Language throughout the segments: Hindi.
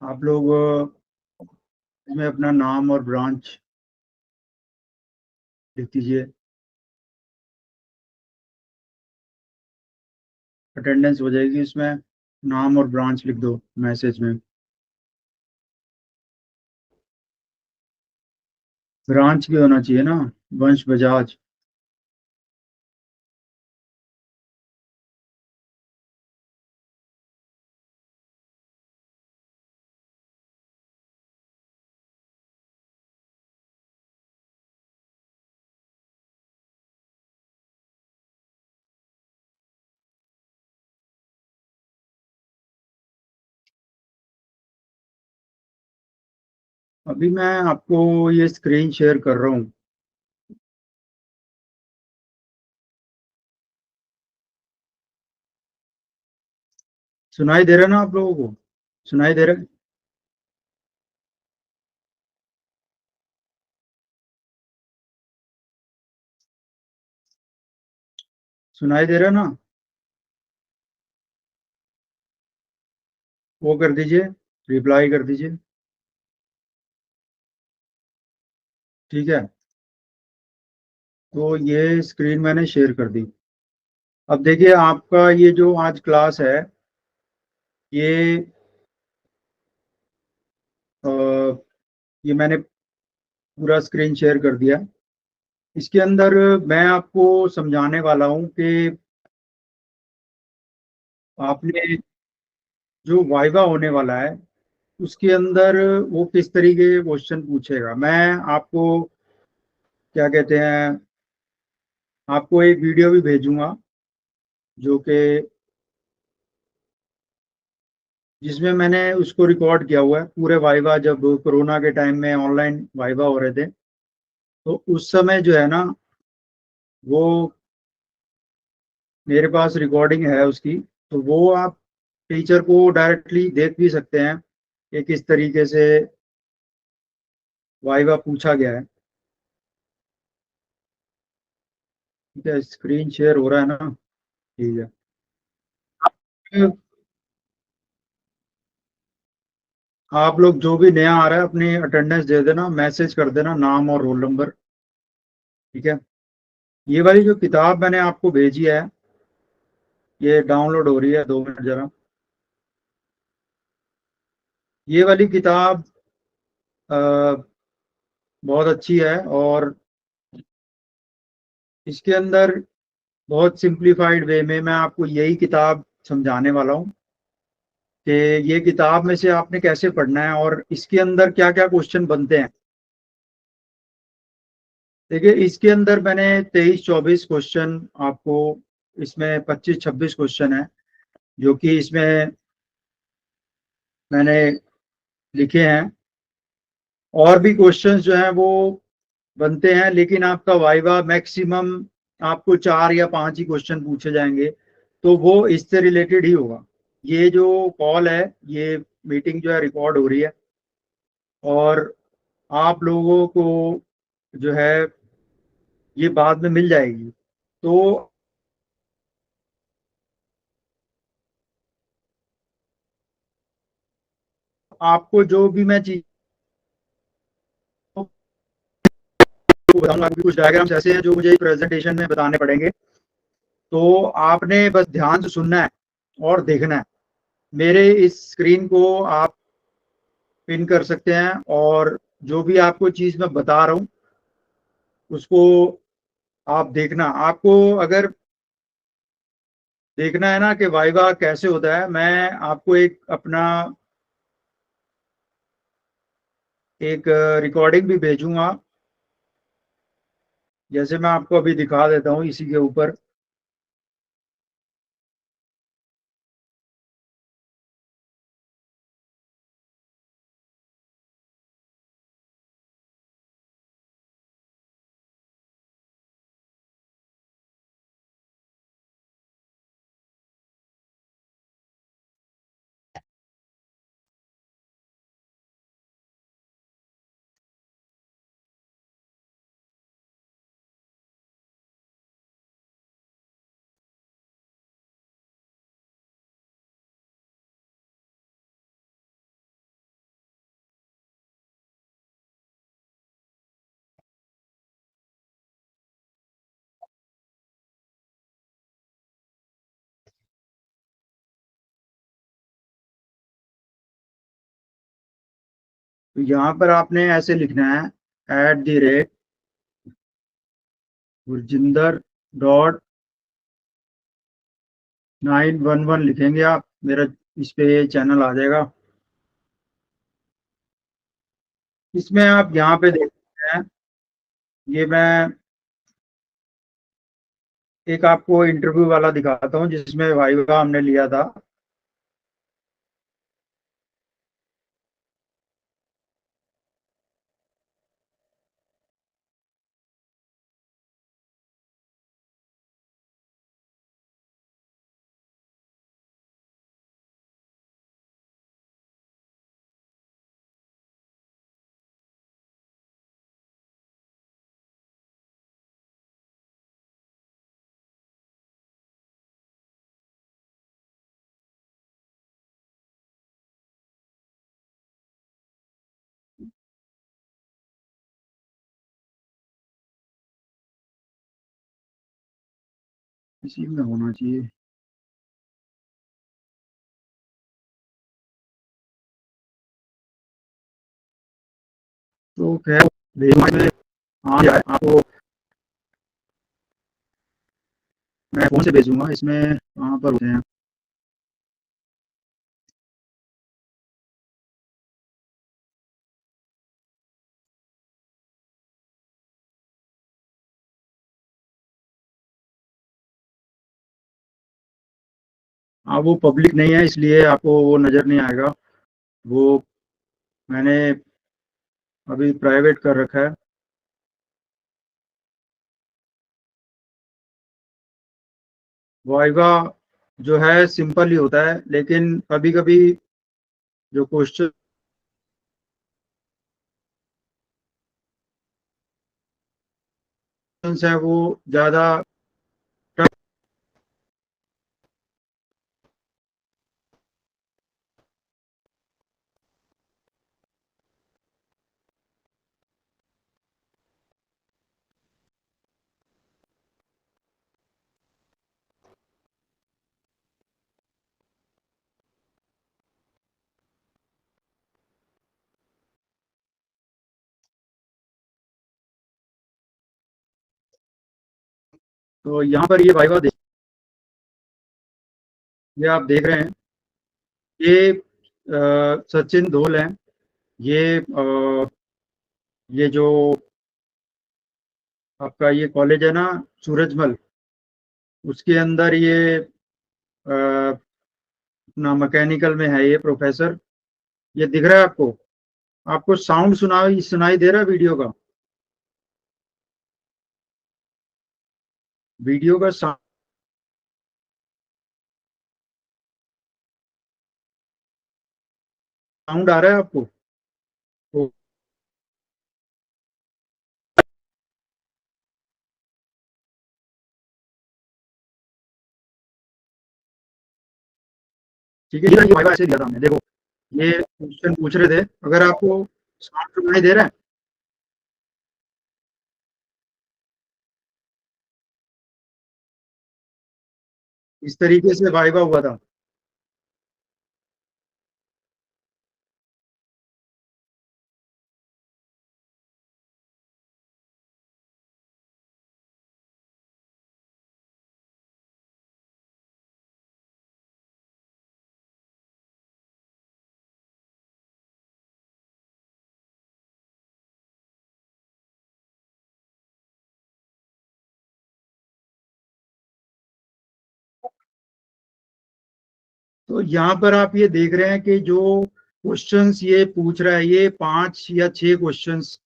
आप लोग इसमें अपना नाम और ब्रांच लिख दीजिए। अटेंडेंस हो जाएगी इसमें। नाम और ब्रांच लिख दो मैसेज में। ब्रांच भी होना चाहिए ना। वंश बजाज। अभी मैं आपको ये स्क्रीन शेयर कर रहा हूँ। सुनाई दे रहा है ना आप लोगों को? सुनाई दे रहा है? सुनाई दे रहा है ना? वो कर दीजिए। रिप्लाई कर दीजिए। ठीक है। तो ये स्क्रीन मैंने शेयर कर दी। अब देखिए आपका ये जो आज क्लास है, ये अ, ये मैंने पूरा स्क्रीन शेयर कर दिया। इसके अंदर मैं आपको समझाने वाला हूँ कि आपने जो वाइवा होने वाला है उसके अंदर वो किस तरीके के क्वेश्चन पूछेगा। मैं आपको क्या कहते हैं, आपको एक वीडियो भी भेजूंगा जो कि जिसमें मैंने उसको रिकॉर्ड किया हुआ है पूरे वाइवा, जब कोरोना के टाइम में ऑनलाइन वाइवा हो रहे थे तो उस समय जो है ना, वो मेरे पास रिकॉर्डिंग है उसकी। तो वो आप टीचर को डायरेक्टली देख भी सकते हैं कि किस तरीके से वाइवा पूछा गया है। ठीक है, स्क्रीन शेयर हो रहा है ना? ठीक है। आप लोग जो भी नया आ रहा है अपनी अटेंडेंस दे देना, मैसेज कर देना नाम और रोल नंबर। ठीक है। ये वाली जो किताब मैंने आपको भेजी है, ये डाउनलोड हो रही है, 2 मिनट जरा। ये वाली किताब अ, बहुत अच्छी है और इसके अंदर बहुत सिंप्लीफाइड वे में मैं आपको यही किताब समझाने वाला हूँ कि ये किताब में से आपने कैसे पढ़ना है और इसके अंदर क्या क्या क्वेश्चन बनते हैं। देखिए इसके अंदर मैंने 23-24 क्वेश्चन आपको, इसमें 25-26 क्वेश्चन है जो कि इसमें मैंने लिखे हैं। और भी क्वेश्चंस जो हैं वो बनते हैं, लेकिन आपका वाइवा मैक्सिमम आपको 4 या 5 ही क्वेश्चन पूछे जाएंगे, तो वो इससे रिलेटेड ही होगा। ये जो कॉल है, ये मीटिंग जो है रिकॉर्ड हो रही है और आप लोगों को जो है ये बाद में मिल जाएगी। तो आपको जो भी मैं चीज बताऊंगा, अभी कुछ डायग्राम्स ऐसे हैं जो मुझे प्रेजेंटेशन में बताने पड़ेंगे, तो आपने बस ध्यान से सुनना है और देखना है। मेरे इस स्क्रीन को आप पिन कर सकते हैं और जो भी आपको चीज मैं बता रहा हूँ उसको आप देखना। आपको अगर देखना है ना कि वाइवा कैसे होता है, मैं आपको एक अपना एक रिकॉर्डिंग भी भेजूंगा, जैसे मैं आपको अभी दिखा देता हूँ इसी के ऊपर। तो यहाँ पर आपने ऐसे लिखना है, @Gurjinder.911 लिखेंगे आप, मेरा इस पे चैनल आ जाएगा। इसमें आप यहाँ पे देख सकते हैं, ये मैं एक आपको इंटरव्यू वाला दिखाता हूँ जिसमें वाइवा हमने लिया था। इसी में होना चाहिए। तो खैर भेजूंगा इसमें, हाँ जाए आपको, मैं फोन से भेजूंगा। इसमें कहाँ पर होते हैं, हाँ वो पब्लिक नहीं है इसलिए आपको वो नज़र नहीं आएगा। वो मैंने अभी प्राइवेट कर रखा है। वाइवा जो है सिंपल ही होता है, लेकिन कभी कभी जो क्वेश्चन है वो ज़्यादा टफ। तो यहाँ पर ये वाइवा देख, ये आप देख रहे हैं, ये सचिन धोल हैं। ये जो आपका ये कॉलेज है ना, सूरजमल, उसके अंदर ये अपना मैकेनिकल में है ये प्रोफेसर। ये दिख रहा है आपको? आपको साउंड सुनाई सुनाई दे रहा है वीडियो का साउंड आ रहा है आपको? तो ठीक है, ये वाइवा ऐसे दिया था हमने, देखो ये क्वेश्चन पूछ रहे थे, अगर आपको साउंड सुनाई दे रहा है, इस तरीके से वाइवा हुआ था। तो यहाँ पर आप ये देख रहे हैं कि जो क्वेश्चंस ये पूछ रहा है, ये 5 या 6 क्वेश्चंस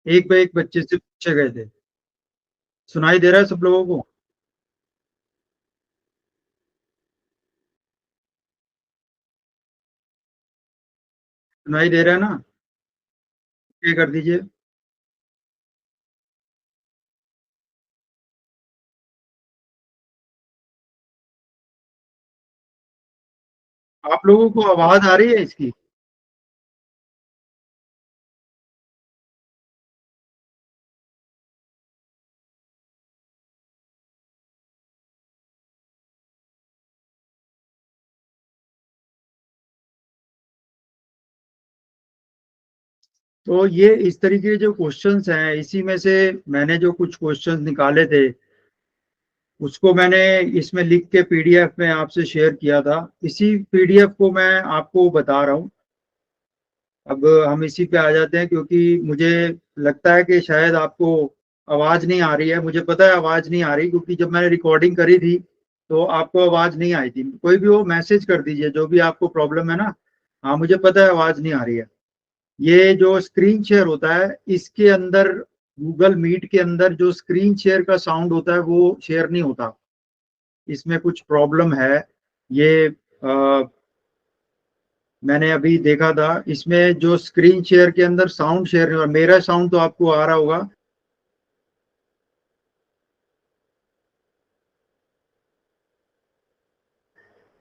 एक पे एक बच्चे से पूछे गए थे। सुनाई दे रहा है सब लोगों को? सुनाई दे रहा है ना? ये कर दीजिए। आप लोगों को आवाज आ रही है इसकी? तो ये इस तरीके के जो क्वेश्चंस हैं, इसी में से मैंने जो कुछ क्वेश्चंस निकाले थे उसको मैंने इसमें लिख के पीडीएफ में आपसे शेयर किया था। इसी पीडीएफ को मैं आपको बता रहा हूँ। अब हम इसी पे आ जाते हैं, क्योंकि मुझे लगता है कि शायद आपको आवाज नहीं आ रही है। मुझे पता है आवाज नहीं आ रही, क्योंकि जब मैंने रिकॉर्डिंग करी थी तो आपको आवाज नहीं आई थी। कोई भी वो मैसेज कर दीजिए जो भी आपको प्रॉब्लम है ना। हाँ, मुझे पता है आवाज नहीं आ रही है। ये जो स्क्रीन शेयर होता है इसके अंदर, गूगल मीट के अंदर जो स्क्रीन शेयर का साउंड होता है वो शेयर नहीं होता। इसमें कुछ प्रॉब्लम है। ये मैंने अभी देखा था, इसमें जो स्क्रीन शेयर के अंदर साउंड शेयर नहीं हो रहा। मेरा साउंड तो आपको आ रहा होगा।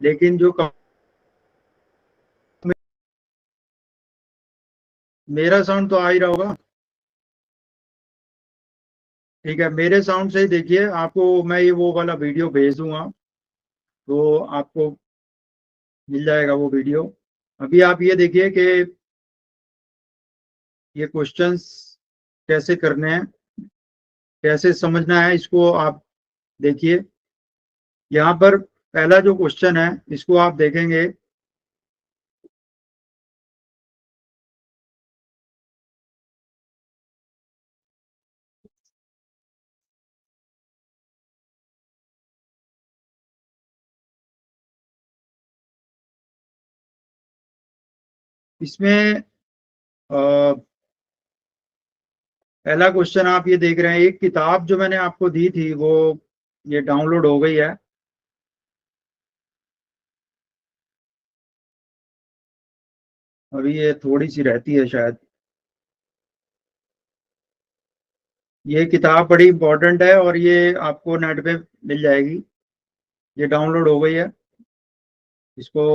लेकिन जो मेरा साउंड तो आ ही रहा होगा। ठीक है, मेरे साउंड से ही देखिए। आपको मैं ये वो वाला वीडियो भेज दूंगा, तो आपको मिल जाएगा वो वीडियो। अभी आप ये देखिए कि ये क्वेश्चंस कैसे करने हैं, कैसे समझना है इसको आप देखिए। यहाँ पर पहला जो क्वेश्चन है इसको आप देखेंगे। इसमें पहला क्वेश्चन आप ये देख रहे हैं, एक किताब जो मैंने आपको दी थी वो ये डाउनलोड हो गई है। अभी ये थोड़ी सी रहती है शायद। ये किताब बड़ी इंपॉर्टेंट है और ये आपको नेट पे मिल जाएगी। ये डाउनलोड हो गई है। इसको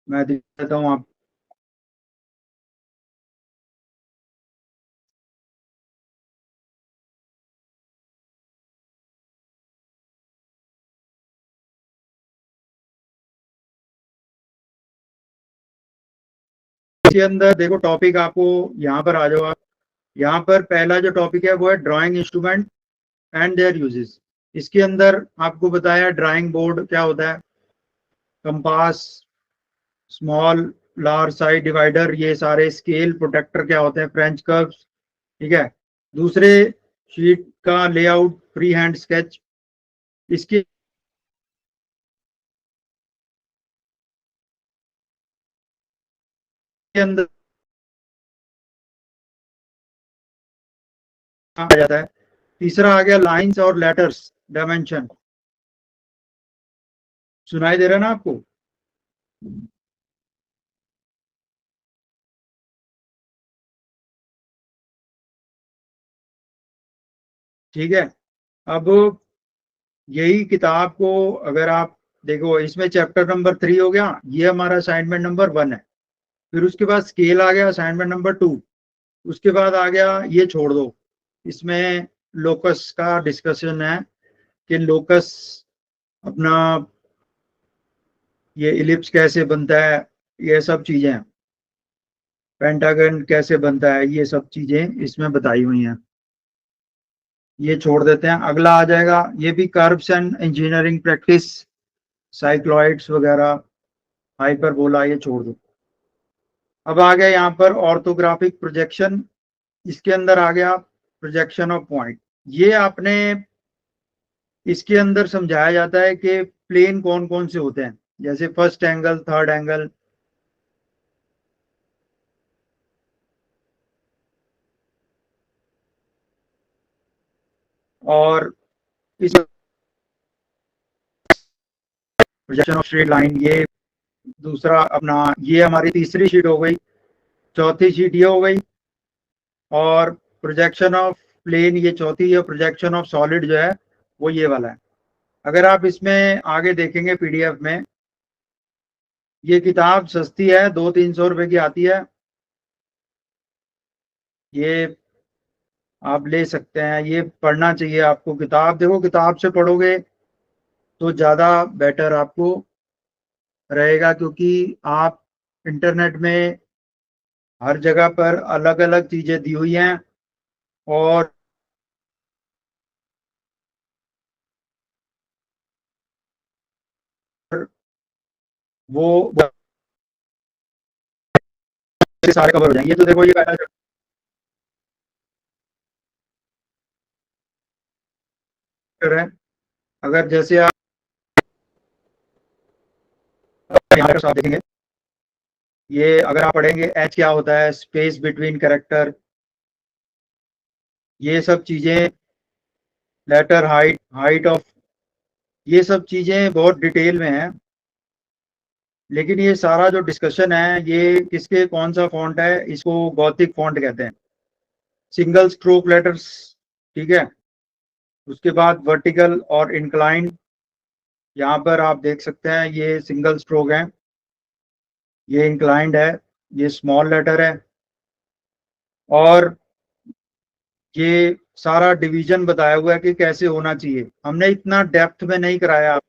मैं देता हूँ आप। इसके अंदर देखो टॉपिक आपको, यहाँ पर आ जाओ आप। यहाँ पर पहला जो टॉपिक है वो है drawing instrument and there uses. इसके अंदर आपको बताया ड्राइंग बोर्ड क्या होता है, compass, small large size divider, ये सारे स्केल प्रोटेक्टर क्या होते हैं, फ्रेंच कर्व्स। ठीक है। दूसरे शीट का लेआउट, फ्री हैंड स्केच। इसके अंदर आ जाता है। तीसरा आ गया लाइंस और लेटर्स डायमेंशन। सुनाई दे रहा है ना आपको? ठीक है। अब यही किताब को अगर आप देखो, इसमें चैप्टर नंबर 3 हो गया, ये हमारा असाइनमेंट नंबर 1 है। फिर उसके बाद स्केल आ गया, असाइनमेंट नंबर 2। उसके बाद आ गया, ये छोड़ दो, इसमें लोकस का डिस्कशन है कि लोकस अपना ये इलिप्स कैसे बनता है, ये सब चीजें, पेंटागन कैसे बनता है, ये सब चीजें इसमें बताई हुई हैं। ये छोड़ देते हैं। अगला आ जाएगा, ये भी कर्व्स एंड इंजीनियरिंग प्रैक्टिस, साइक्लॉइड्स वगैरह, हाइपरबोला, ये छोड़ दो। अब आ गया यहाँ पर ऑर्थोग्राफिक प्रोजेक्शन। इसके अंदर आ गया प्रोजेक्शन ऑफ पॉइंट। ये आपने, इसके अंदर समझाया जाता है कि प्लेन कौन कौन से होते हैं, जैसे फर्स्ट एंगल, थर्ड एंगल। और इस प्रोजेक्शन ऑफ स्ट्रेट लाइन, ये दूसरा अपना, ये हमारी तीसरी शीट हो गई। चौथी शीट ये हो गई। और प्रोजेक्शन ऑफ प्लेन ये चौथी है। प्रोजेक्शन ऑफ सॉलिड जो है वो ये वाला है। अगर आप इसमें आगे देखेंगे पीडीएफ में, ये किताब सस्ती है, 200-300 रुपए की आती है। ये आप ले सकते हैं, ये पढ़ना चाहिए आपको। किताब देखो, किताब से पढ़ोगे तो ज्यादा बेटर आपको रहेगा, क्योंकि आप इंटरनेट में हर जगह पर अलग अलग चीजें दी हुई हैं और वो सारे कवर हो जाएंगे। तो देखो ये पहला चैप्टर है। अगर जैसे आप यहाँ पर साथ देखेंगे, ये अगर आप पढ़ेंगे एच क्या होता है, स्पेस बिटवीन कैरेक्टर, ये सब चीजें, लेटर हाइट, हाइट ऑफ, ये सब चीजें बहुत डिटेल में है। लेकिन ये सारा जो डिस्कशन है ये किसके, कौन सा फॉन्ट है, इसको गॉथिक फॉन्ट कहते हैं, सिंगल स्ट्रोक लेटर्स। ठीक है। उसके बाद वर्टिकल और इंक्लाइंड, यहाँ पर आप देख सकते हैं ये सिंगल स्ट्रोक है, ये इंक्लाइंड है, ये स्मॉल लेटर है। और ये सारा डिवीजन बताया हुआ है कि कैसे होना चाहिए। हमने इतना डेप्थ में नहीं कराया,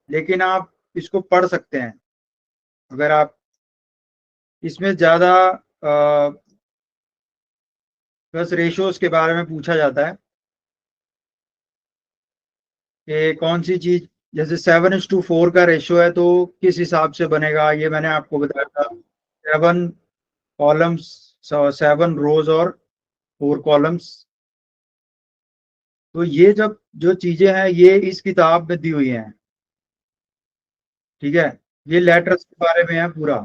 लेकिन आप इसको पढ़ सकते हैं। अगर आप इसमें ज्यादा बस रेशियोज के बारे में पूछा जाता है कि कौन सी चीज, जैसे 7:4 का रेशियो है तो किस हिसाब से बनेगा, ये मैंने आपको बताया था। 7 कॉलम्स, 7 रोज और 4 कॉलम्स। तो ये जब जो चीजें हैं ये इस किताब में दी हुई हैं। ठीक है। ये लेटर्स के बारे में है पूरा।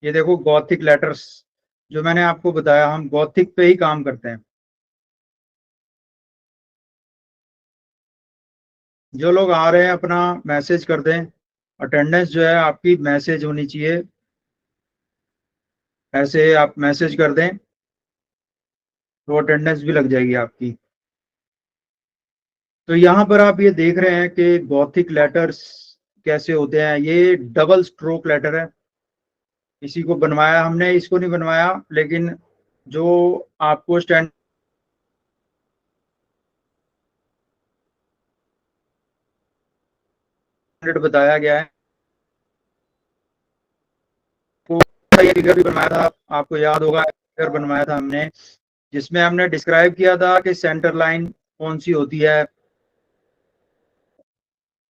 ये देखो गॉथिक लेटर्स, जो मैंने आपको बताया, हम गॉथिक पे ही काम करते हैं। जो लोग आ रहे हैं अपना मैसेज कर दें, अटेंडेंस जो है आपकी मैसेज होनी चाहिए, ऐसे आप मैसेज कर दें तो अटेंडेंस भी लग जाएगी आपकी। तो यहाँ पर आप ये देख रहे हैं कि गॉथिक लेटर्स कैसे होते हैं। ये डबल स्ट्रोक लेटर है, इसी को बनवाया हमने, इसको नहीं बनवाया, लेकिन जो आपको स्टैंडर्ड बताया गया है, तो ये फिगर भी बनवाया था, आपको याद होगा फिगर बनवाया था हमने, जिसमें हमने डिस्क्राइब किया था कि सेंटर लाइन कौन सी होती है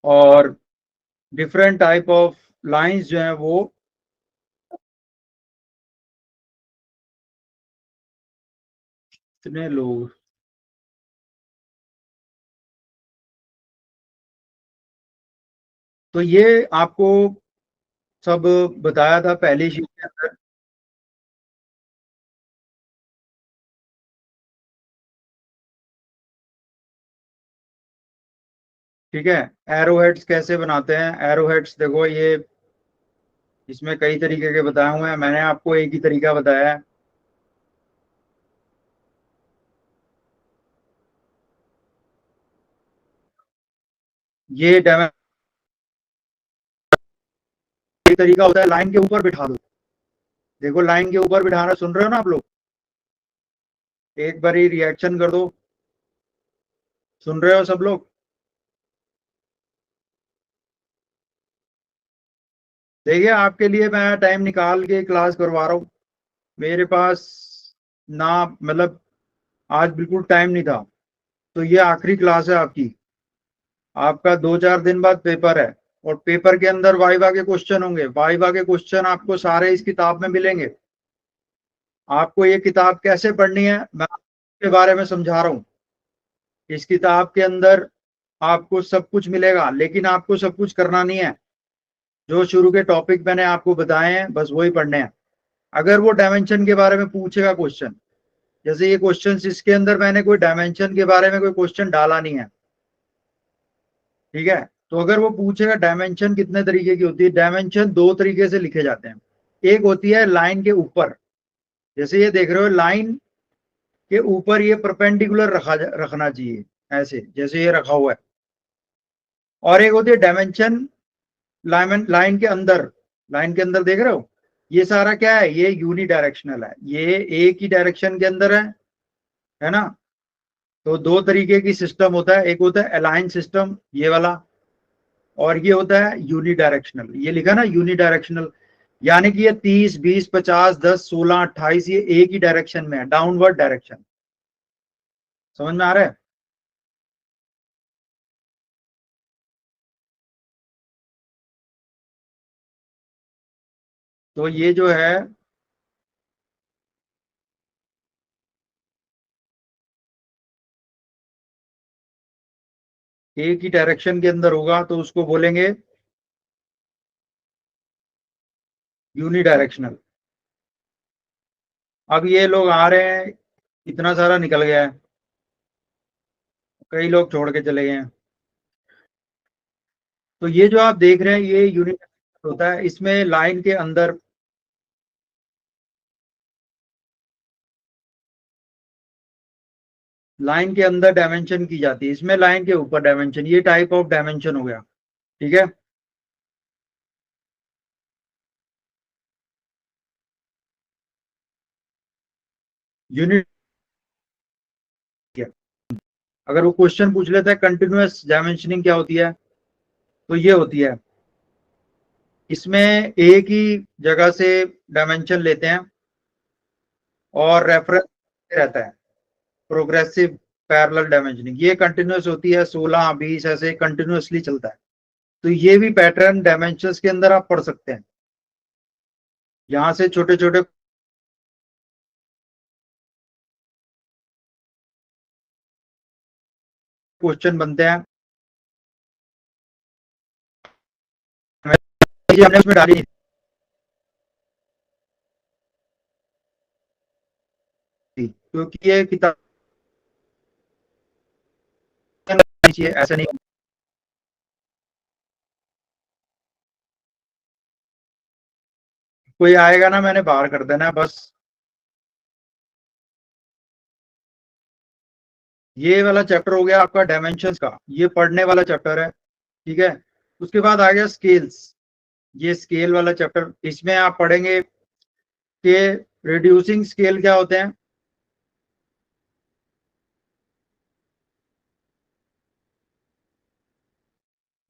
और डिफरेंट टाइप ऑफ लाइंस जो हैं वो। कितने लोग, तो ये आपको सब बताया था पहली शीट के अंदर। ठीक है। एरो हेड्स कैसे बनाते हैं, एरो हेड्स देखो ये इसमें कई तरीके के बताए हुए हैं, मैंने आपको एक ही तरीका बताया है। ये एक तरीका होता है लाइन के ऊपर बिठा दो। देखो लाइन के ऊपर बिठाना, सुन रहे हो ना आप लोग, एक बार ही रिएक्शन कर दो, सुन रहे हो सब लोग। देखिए आपके लिए मैं टाइम निकाल के क्लास करवा रहा हूँ, मेरे पास ना, मतलब आज बिल्कुल टाइम नहीं था। तो ये आखिरी क्लास है आपकी, आपका 2-4 दिन बाद पेपर है, और पेपर के अंदर वाइवा के क्वेश्चन होंगे। वाइवा के क्वेश्चन आपको सारे इस किताब में मिलेंगे। आपको ये किताब कैसे पढ़नी है मैं आपके बारे में समझा रहा हूँ। इस किताब के अंदर आपको सब कुछ मिलेगा, लेकिन आपको सब कुछ करना नहीं है। जो शुरू के टॉपिक मैंने आपको बताए हैं बस वही पढ़ने हैं। अगर वो डायमेंशन के बारे में पूछेगा क्वेश्चन, जैसे ये क्वेश्चन, इसके अंदर मैंने कोई डायमेंशन के बारे में कोई क्वेश्चन डाला नहीं है। ठीक है। तो अगर वो पूछेगा डायमेंशन कितने तरीके की होती है, डायमेंशन 2 तरीके से लिखे जाते हैं। एक होती है लाइन के ऊपर, जैसे ये देख रहे हो लाइन के ऊपर ये परपेंडिकुलर रखना चाहिए, ऐसे जैसे ये रखा हुआ है। और एक होती है डायमेंशन लाइन, लाइन के अंदर, लाइन के अंदर देख रहे हो, ये सारा क्या है, ये यूनी डायरेक्शनल है, ये एक ही डायरेक्शन के अंदर है ना। तो 2 तरीके की सिस्टम होता है, एक होता है अलाइन सिस्टम, ये वाला, और ये होता है यूनिडायरेक्शनल। ये लिखा ना यूनिडायरेक्शनल, यानी कि ये 30, 20, 50, 10, 16, 28 ये एक ही डायरेक्शन में है, डाउनवर्ड डायरेक्शन। समझ में आ रहा है? तो ये जो है एक ही डायरेक्शन के अंदर होगा तो उसको बोलेंगे यूनिडायरेक्शनल। अब ये लोग आ रहे हैं, इतना सारा निकल गया है, कई लोग छोड़ के चले गए हैं। तो ये जो आप देख रहे हैं ये यूनिडायरेक्शनल होता है। इसमें लाइन के अंदर, लाइन के अंदर डायमेंशन की जाती है, इसमें लाइन के ऊपर डायमेंशन, ये टाइप ऑफ डायमेंशन हो गया। ठीक है। यूनिट, अगर वो क्वेश्चन पूछ लेता है कंटिन्यूअस डायमेंशनिंग क्या होती है, तो ये होती है, इसमें एक ही जगह से डायमेंशन लेते हैं और रेफरेंस रहता है, प्रोग्रेसिव पैरेलल डायमेंशनिंग। ये कंटिन्यूअस होती है, 16, 20 ऐसे कंटिन्यूअसली चलता है। तो ये भी पैटर्न डायमेंशंस के अंदर आप पढ़ सकते हैं। यहां से छोटे छोटे क्वेश्चन बनते हैं। हमने उसमें डाली नहीं थी क्योंकि ये किताब चाहिए, ऐसा नहीं। कोई आएगा ना, मैंने बाहर कर देना है बस। ये वाला चैप्टर हो गया आपका डायमेंशंस का, ये पढ़ने वाला चैप्टर है। ठीक है। उसके बाद आ गया स्केल्स। ये स्केल वाला चैप्टर, इसमें आप पढ़ेंगे कि रिड्यूसिंग स्केल क्या होते हैं,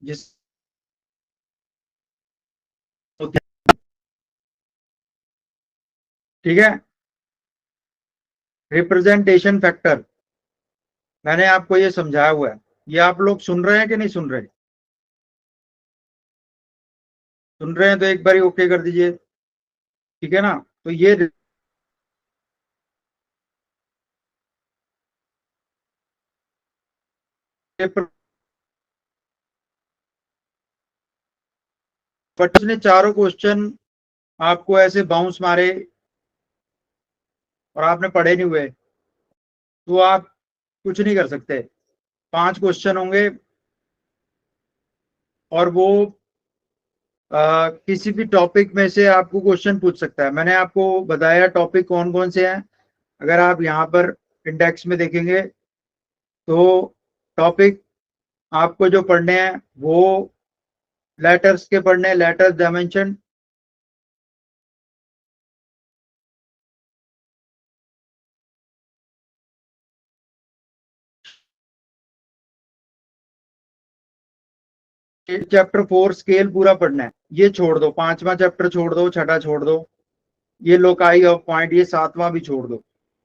जिस होते हैं। ठीक है। रिप्रेजेंटेशन फैक्टर, मैंने आपको ये समझाया हुआ है। ये आप लोग सुन रहे हैं कि नहीं सुन रहे? सुन रहे हैं तो एक बार ओके कर दीजिए। ठीक है ना? तो ये बट उसने चारों क्वेश्चन आपको ऐसे बाउंस मारे और आपने पढ़े नहीं हुए, तो आप कुछ नहीं कर सकते। 5 क्वेश्चन होंगे और वो किसी भी टॉपिक में से आपको क्वेश्चन पूछ सकता है। मैंने आपको बताया टॉपिक कौन कौन से हैं। अगर आप यहाँ पर इंडेक्स में देखेंगे तो टॉपिक आपको जो पढ़ने हैं वो लेटर्स के पढ़ने हैं, लेटर्स डायमेंशन। चैप्टर 4 स्केल पूरा पढ़ना है, ये छोड़ दो, 5वां चैप्टर छोड़ दो, छठा छोड़ दो, ये लोकाई ऑफ पॉइंट, ये 7वां भी छोड़ दो।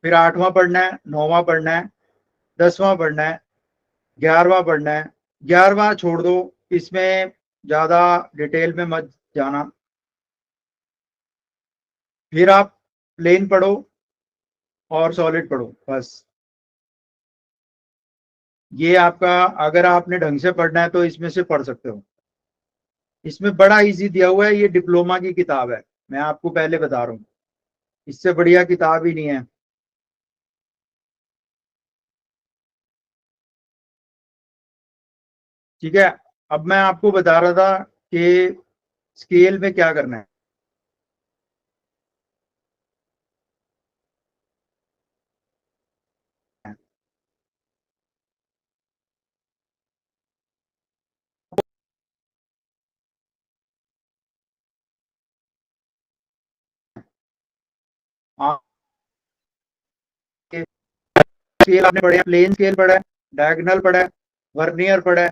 फिर 8वां पढ़ना है, 9वां पढ़ना है, 10वां पढ़ना है, 11वां पढ़ना है। 11वां छोड़ दो, इसमें ज्यादा डिटेल में मत जाना। फिर आप प्लेन पढ़ो और सॉलिड पढ़ो बस। ये आपका, अगर आपने ढंग से पढ़ना है तो इसमें से पढ़ सकते हो। इसमें बड़ा इजी दिया हुआ है, ये डिप्लोमा की किताब है, मैं आपको पहले बता रहा हूँ, इससे बढ़िया किताब ही नहीं है। ठीक है। अब मैं आपको बता रहा था कि स्केल में क्या करना है। आप स्केल आपने पढ़े, प्लेन स्केल पढ़ा है, डायगोनल पढ़ा है, वर्नियर पढ़ा है,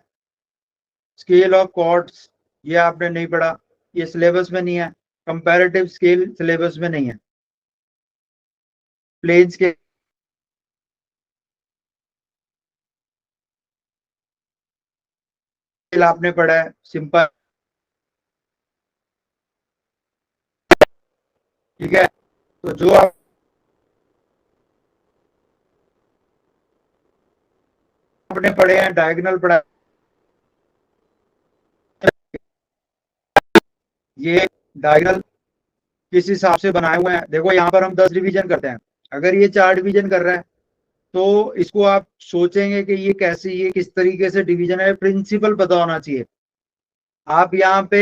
स्केल ऑफ कॉर्ड्स ये आपने नहीं पढ़ा, ये सिलेबस में नहीं है। कंपैरेटिव स्केल सिलेबस में नहीं है। प्लेन स्केल आपने पढ़ा है, सिंपल, ठीक है। तो जो आपने पढ़े हैं डायगोनल पढ़ा, ये डायगोनल किस हिसाब से बनाए हुए हैं, देखो यहाँ पर हम 10 डिवीजन करते हैं, अगर ये 4 डिवीजन कर रहा है तो इसको आप सोचेंगे कि ये कैसे, ये किस तरीके से डिवीजन है, प्रिंसिपल पता होना चाहिए। आप यहाँ पे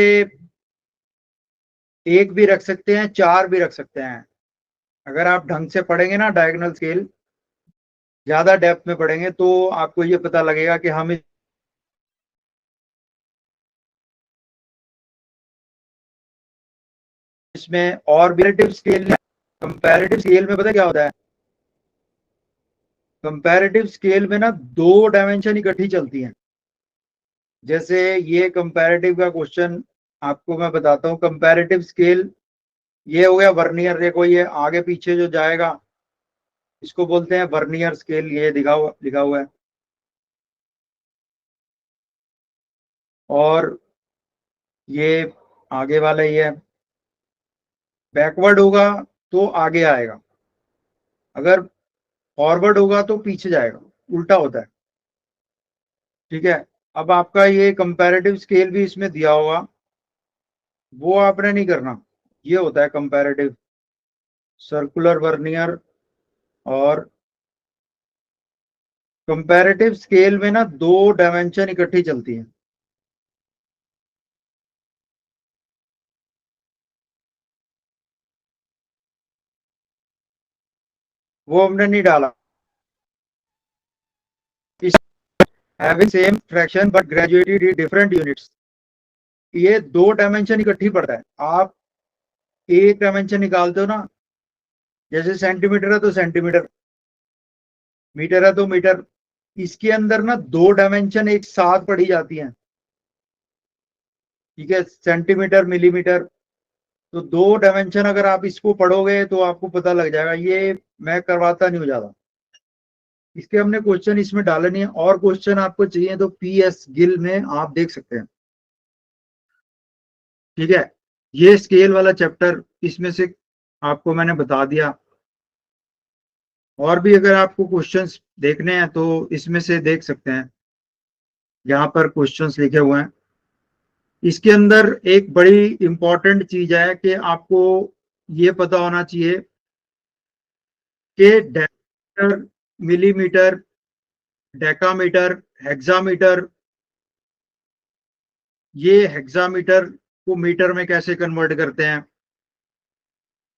एक भी रख सकते हैं, 4 भी रख सकते हैं। अगर आप ढंग से पढ़ेंगे ना डायगोनल स्केल, ज्यादा डेप्थ में पढ़ेंगे, तो आपको ये पता लगेगा कि हम इसमें और कंपैरेटिव स्केल, कंपैरेटिव स्केल में पता क्या होता है, कंपैरेटिव स्केल में ना 2 डायमेंशन इकट्ठी चलती हैं। जैसे ये कंपैरेटिव का क्वेश्चन आपको मैं बताता हूँ, कंपैरेटिव स्केल ये हो गया वर्नियर, देखो ये आगे पीछे जो जाएगा इसको बोलते हैं वर्नियर स्केल, ये लिखा हुआ है। और ये आगे वाला ये बैकवर्ड होगा तो आगे आएगा, अगर फॉरवर्ड होगा तो पीछे जाएगा, उल्टा होता है, ठीक है। अब आपका ये कंपैरेटिव स्केल भी इसमें दिया होगा, वो आपने नहीं करना, ये होता है कंपैरेटिव सर्कुलर वर्नियर। और कंपैरेटिव स्केल में ना 2 डायमेंशन इकट्ठी चलती हैं। वो हमने नहीं डाला, having same fraction but graduated in different units, ये 2 डायमेंशन इकट्ठी पड़ता है। आप एक डायमेंशन निकालते हो ना, जैसे सेंटीमीटर है तो सेंटीमीटर, मीटर है तो मीटर, इसके अंदर ना 2 डायमेंशन एक साथ पढ़ी जाती हैं, ठीक है, सेंटीमीटर मिलीमीटर। तो 2 डायमेंशन अगर आप इसको पढ़ोगे तो आपको पता लग जाएगा, ये मैं करवाता नहीं हूँ ज्यादा। इसके हमने क्वेश्चन इसमें डाले नहीं है, और क्वेश्चन आपको चाहिए तो PS गिल में आप देख सकते हैं, ठीक है। ये स्केल वाला चैप्टर इसमें से आपको मैंने बता दिया। और भी अगर आपको क्वेश्चंस देखने हैं तो इसमें से देख सकते हैं, यहाँ पर क्वेश्चंस लिखे हुए हैं। इसके अंदर एक बड़ी इंपॉर्टेंट चीज है कि आपको ये पता होना चाहिए कि डेसीमीटर, मिलीमीटर, डेकामीटर, हेक्सामीटर, ये हेक्सामीटर को मीटर में कैसे कन्वर्ट करते हैं,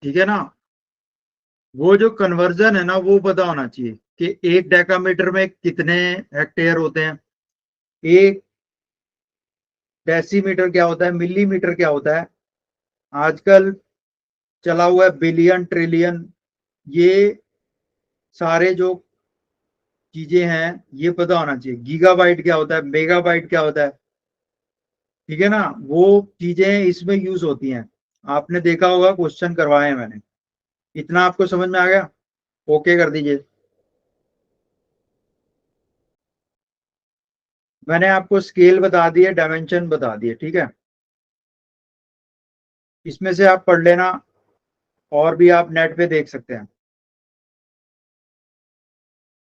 ठीक है ना। वो जो कन्वर्जन है ना वो पता होना चाहिए कि एक डेकामीटर में कितने हेक्टेयर होते हैं, एक डेसीमीटर क्या होता है, मिलीमीटर क्या होता है। आजकल चला हुआ है बिलियन, ट्रिलियन, ये सारे जो चीजें हैं ये पता होना चाहिए। गीगाबाइट क्या होता है, मेगाबाइट क्या होता है, ठीक है ना। वो चीजें इसमें यूज होती हैं, आपने देखा होगा, क्वेश्चन करवाए हैं मैंने। इतना आपको समझ में आ गया, ओके कर दीजिए। मैंने आपको स्केल बता दिए, डायमेंशन बता दिए, ठीक है। इसमें से आप पढ़ लेना, और भी आप नेट पे देख सकते हैं।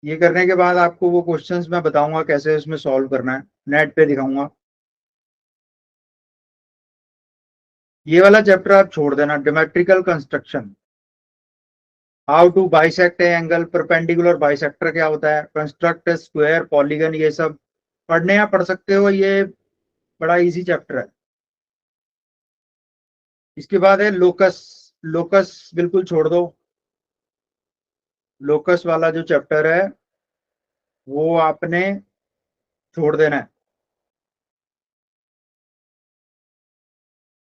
ये करने के बाद आपको वो क्वेश्चंस मैं बताऊंगा कैसे उसमें सॉल्व करना है, नेट पे दिखाऊंगा। ये वाला चैप्टर आप छोड़ देना, geometrical construction, how to bisect angle, perpendicular bisector क्या होता है, कंस्ट्रक्ट स्क्वायर, पॉलीगन, ये सब पढ़ने या पढ़ सकते हो, ये बड़ा इजी चैप्टर है। इसके बाद है लोकस, लोकस बिल्कुल छोड़ दो, लोकस वाला जो चैप्टर है वो आपने छोड़ देना है।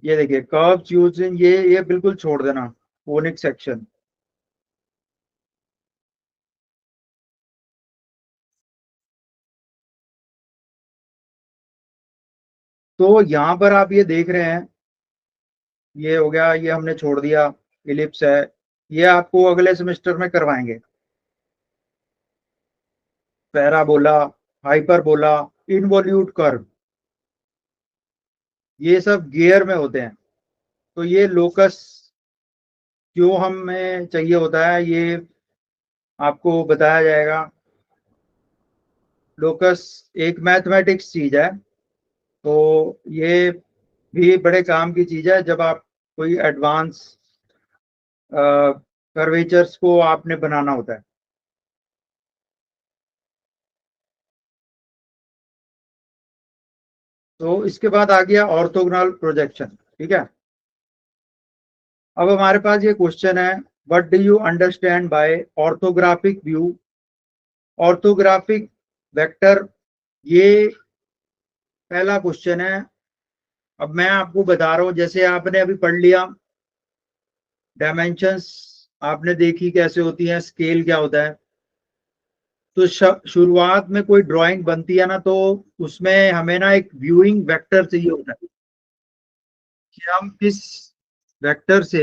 ये देखिए कर्व्स यूजिंग, ये बिल्कुल छोड़ देना, कोनिक सेक्शन। तो यहाँ पर आप ये देख रहे हैं, ये हो गया, ये हमने छोड़ दिया, इलिप्स है, ये आपको अगले सेमेस्टर में करवाएंगे। पैराबोला, हाइपरबोला, इनवॉल्यूट कर्व, ये सब गियर में होते हैं। तो ये लोकस क्यों हमें चाहिए होता है, ये आपको बताया जाएगा। लोकस एक मैथमेटिक्स चीज है, तो ये भी बड़े काम की चीज है जब आप कोई एडवांस कर्वेचर्स को आपने बनाना होता है। तो इसके बाद आ गया ऑर्थोगोनल प्रोजेक्शन। ठीक है, अब हमारे पास ये क्वेश्चन है, what do you understand bye orthographic view, orthographic vector, ये पहला क्वेश्चन है। अब मैं आपको बता रहा हूं, जैसे आपने अभी पढ़ लिया डायमेंशंस, आपने देखी कैसे होती है, स्केल क्या होता है। तो शुरुआत में कोई ड्राइंग बनती है ना, तो उसमें हमें ना एक व्यूइंग वेक्टर चाहिए होता है कि हम किस वेक्टर से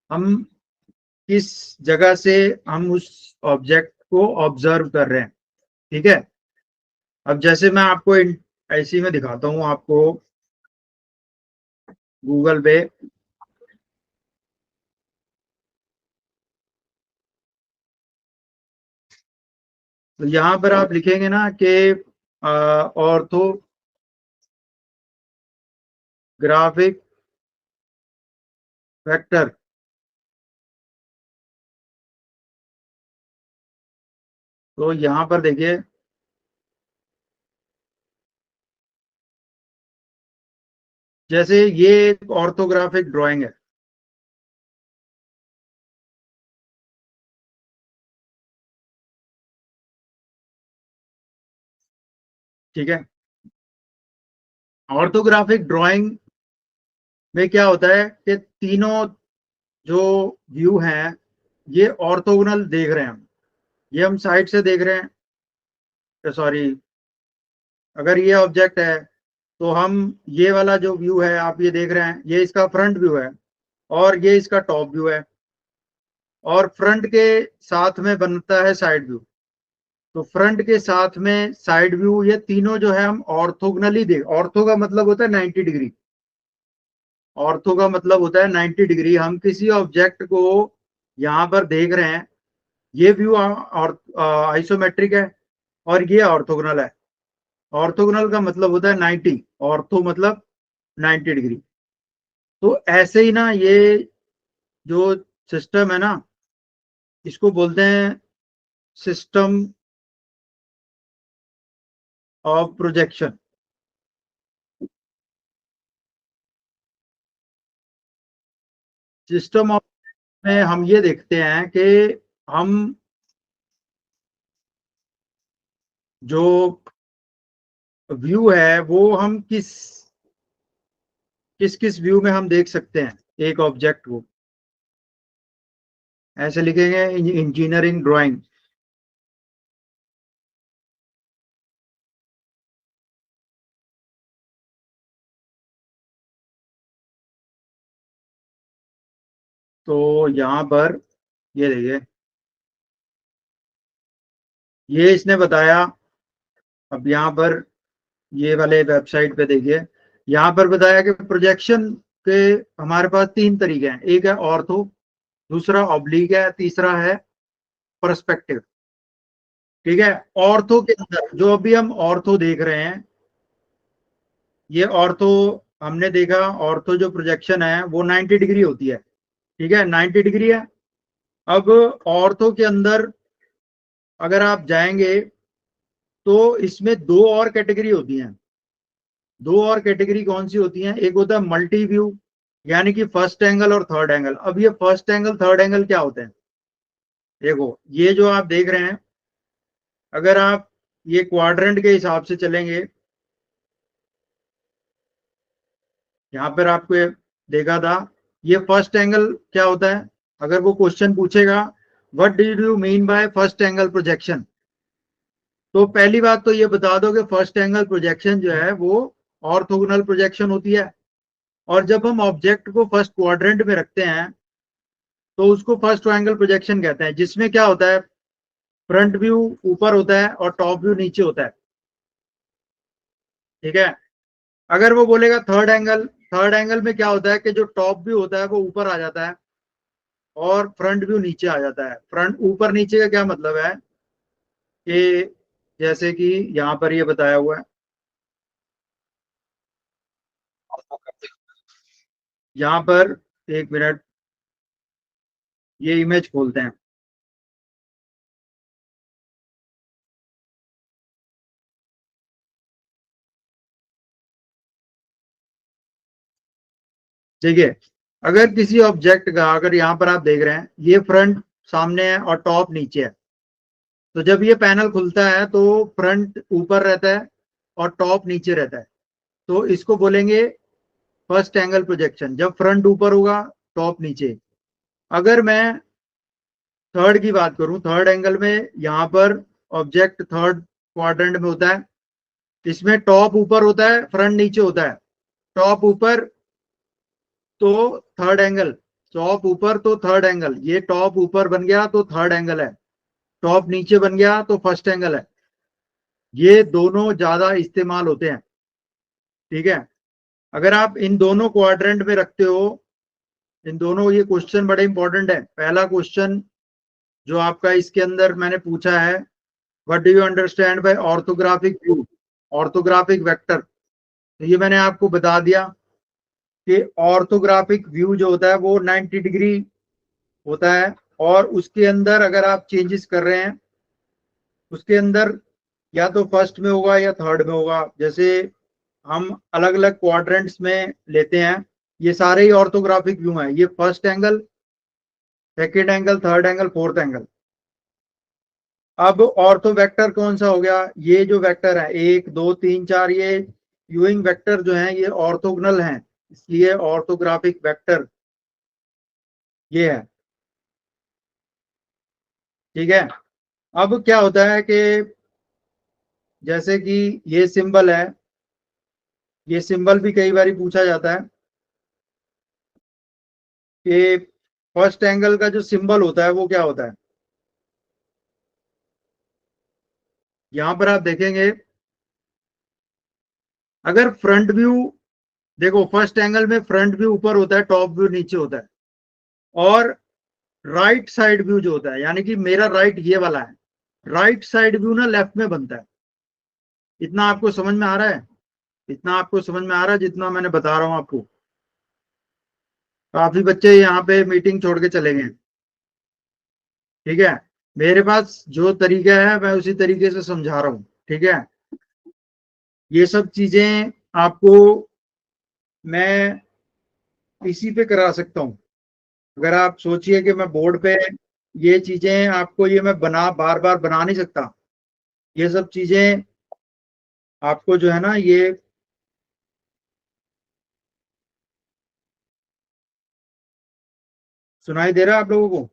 हम किस जगह से हम उस ऑब्जेक्ट को ऑब्जर्व कर रहे हैं। ठीक है, अब जैसे मैं आपको ऐसे ही में दिखाता हूं आपको गूगल पे। तो यहाँ पर आप लिखेंगे ना कि ऑर्थोग्राफिक वेक्टर, तो यहाँ पर देखिए, जैसे ये एक ऑर्थोग्राफिक ड्राइंग है। ठीक है, ऑर्थोग्राफिक ड्राइंग में क्या होता है कि तीनों जो व्यू हैं ये ऑर्थोगोनल देख रहे हैं हम, ये हम साइड से देख रहे हैं, सॉरी, अगर ये ऑब्जेक्ट है तो हम ये वाला जो व्यू है आप ये देख रहे हैं, ये इसका फ्रंट व्यू है और ये इसका टॉप व्यू है, और फ्रंट के साथ में बनता है साइड व्यू। तो फ्रंट के साथ में साइड व्यू, ये तीनों जो है हम ऑर्थोगोनली देख, ऑर्थो का मतलब होता है 90 डिग्री, ऑर्थो का मतलब होता है 90 डिग्री। हम किसी ऑब्जेक्ट को यहाँ पर देख रहे हैं, ये व्यू और आइसोमेट्रिक है और ये ऑर्थोगोनल है। ऑर्थोगोनल का मतलब होता है 90, ऑर्थो मतलब 90 डिग्री। तो ऐसे ही ना ये जो सिस्टम है ना, इसको बोलते हैं system of projection. System of में हम ये देखते हैं कि हम जो व्यू है वो हम किस किस किस व्यू में हम देख सकते हैं एक ऑब्जेक्ट को, ऐसे लिखेंगे इंजीनियरिंग ड्राइंग। तो यहाँ पर ये देखिए, ये इसने बताया। अब यहाँ पर ये वाले वेबसाइट पे देखिए, यहाँ पर बताया कि प्रोजेक्शन के हमारे पास तीन तरीके हैं, एक है ऑर्थो, दूसरा ऑब्लिक है, तीसरा है परस्पेक्टिव। ठीक है, ऑर्थो के अंदर जो अभी हम ऑर्थो देख रहे हैं, ये ऑर्थो हमने देखा, ऑर्थो जो प्रोजेक्शन है वो 90 डिग्री होती है। ठीक है, 90 डिग्री है। अब ऑर्थो के अंदर अगर आप जाएंगे तो इसमें दो और कैटेगरी होती हैं। दो और कैटेगरी कौन सी होती हैं, एक होता है मल्टी व्यू, यानी कि फर्स्ट एंगल और थर्ड एंगल। अब ये फर्स्ट एंगल थर्ड एंगल क्या होते हैं, देखो ये जो आप देख रहे हैं, अगर आप ये क्वाड्रेंट के हिसाब से चलेंगे, यहाँ पर आपको देखा था, ये फर्स्ट एंगल क्या होता है, अगर वो क्वेश्चन पूछेगा what do you mean by first angle projection, तो पहली बात तो ये बता दो कि फर्स्ट एंगल प्रोजेक्शन जो है वो ऑर्थोगोनल प्रोजेक्शन होती है, और जब हम ऑब्जेक्ट को फर्स्ट क्वाड्रेंट में रखते हैं तो उसको फर्स्ट एंगल प्रोजेक्शन कहते हैं, जिसमें क्या होता है, फ्रंट व्यू ऊपर होता है और टॉप व्यू नीचे होता है। ठीक है। अगर वो बोलेगा थर्ड एंगल, थर्ड एंगल में क्या होता है कि जो टॉप व्यू होता है वो ऊपर आ जाता है और फ्रंट व्यू नीचे आ जाता है। फ्रंट ऊपर नीचे का क्या मतलब है कि जैसे कि यहाँ पर ये बताया हुआ है, यहाँ पर एक मिनट, ये इमेज खोलते हैं। देखिए, अगर किसी ऑब्जेक्ट का, अगर यहाँ पर आप देख रहे हैं ये फ्रंट सामने है और टॉप नीचे है, तो जब ये पैनल खुलता है तो फ्रंट ऊपर रहता है और टॉप नीचे रहता है, तो इसको बोलेंगे फर्स्ट एंगल प्रोजेक्शन, जब फ्रंट ऊपर होगा टॉप नीचे। अगर मैं थर्ड की बात करूं, थर्ड एंगल में यहाँ पर ऑब्जेक्ट थर्ड क्वाड्रेंट में होता है, इसमें टॉप ऊपर होता है फ्रंट नीचे होता है। टॉप ऊपर तो थर्ड एंगल, टॉप ऊपर तो थर्ड एंगल, ये टॉप ऊपर बन गया तो थर्ड एंगल है, टॉप नीचे बन गया तो फर्स्ट एंगल है। ये दोनों ज्यादा इस्तेमाल होते हैं। ठीक है। अगर आप इन दोनों क्वाड्रेंट में रखते हो, इन दोनों, ये क्वेश्चन बड़े इंपॉर्टेंट है। पहला क्वेश्चन जो आपका इसके अंदर मैंने पूछा है, what do you understand bye orthographic view, orthographic vector, तो ये मैंने आपको बता दिया कि ऑर्थोग्राफिक व्यू जो होता है वो 90 डिग्री होता है, और उसके अंदर अगर आप चेंजेस कर रहे हैं, उसके अंदर या तो फर्स्ट में होगा या थर्ड में होगा। जैसे हम अलग अलग क्वाड्रेंट्स में लेते हैं, ये सारे ही ऑर्थोग्राफिक व्यू हैं, ये first angle, second angle, third angle, fourth angle. अब ऑर्थो वेक्टर कौन सा हो गया, ये जो वेक्टर है 1 2 3 4, ये यूइंग वेक्टर जो है ये ऑर्थोगोनल हैं, इसलिए ऑर्थोग्राफिक वेक्टर ये है। ठीक है। अब क्या होता है कि जैसे कि ये सिंबल है, ये सिंबल भी कई बार पूछा जाता है कि फर्स्ट एंगल का जो सिंबल होता है वो क्या होता है। यहां पर आप देखेंगे, अगर फ्रंट व्यू, देखो फर्स्ट एंगल में फ्रंट व्यू ऊपर होता है, टॉप व्यू नीचे होता है, और राइट साइड व्यू जो होता है, यानी कि मेरा राइट ये वाला है, राइट साइड व्यू ना लेफ्ट में बनता है। इतना आपको समझ में आ रहा है, इतना आपको समझ में आ रहा है जितना मैंने बता रहा हूं आपको। काफी बच्चे यहाँ पे मीटिंग छोड़ के चले गए। ठीक है। मेरे पास जो तरीका है मैं उसी तरीके से समझा रहा हूँ। ठीक है। ये सब चीजें आपको मैं इसी पे करा सकता हूँ। अगर आप सोचिए कि मैं बोर्ड पे ये चीजें आपको, ये मैं बना बार बार बना नहीं सकता, ये सब चीजें आपको जो है ना ये, सुनाई दे रहा है आप लोगों को।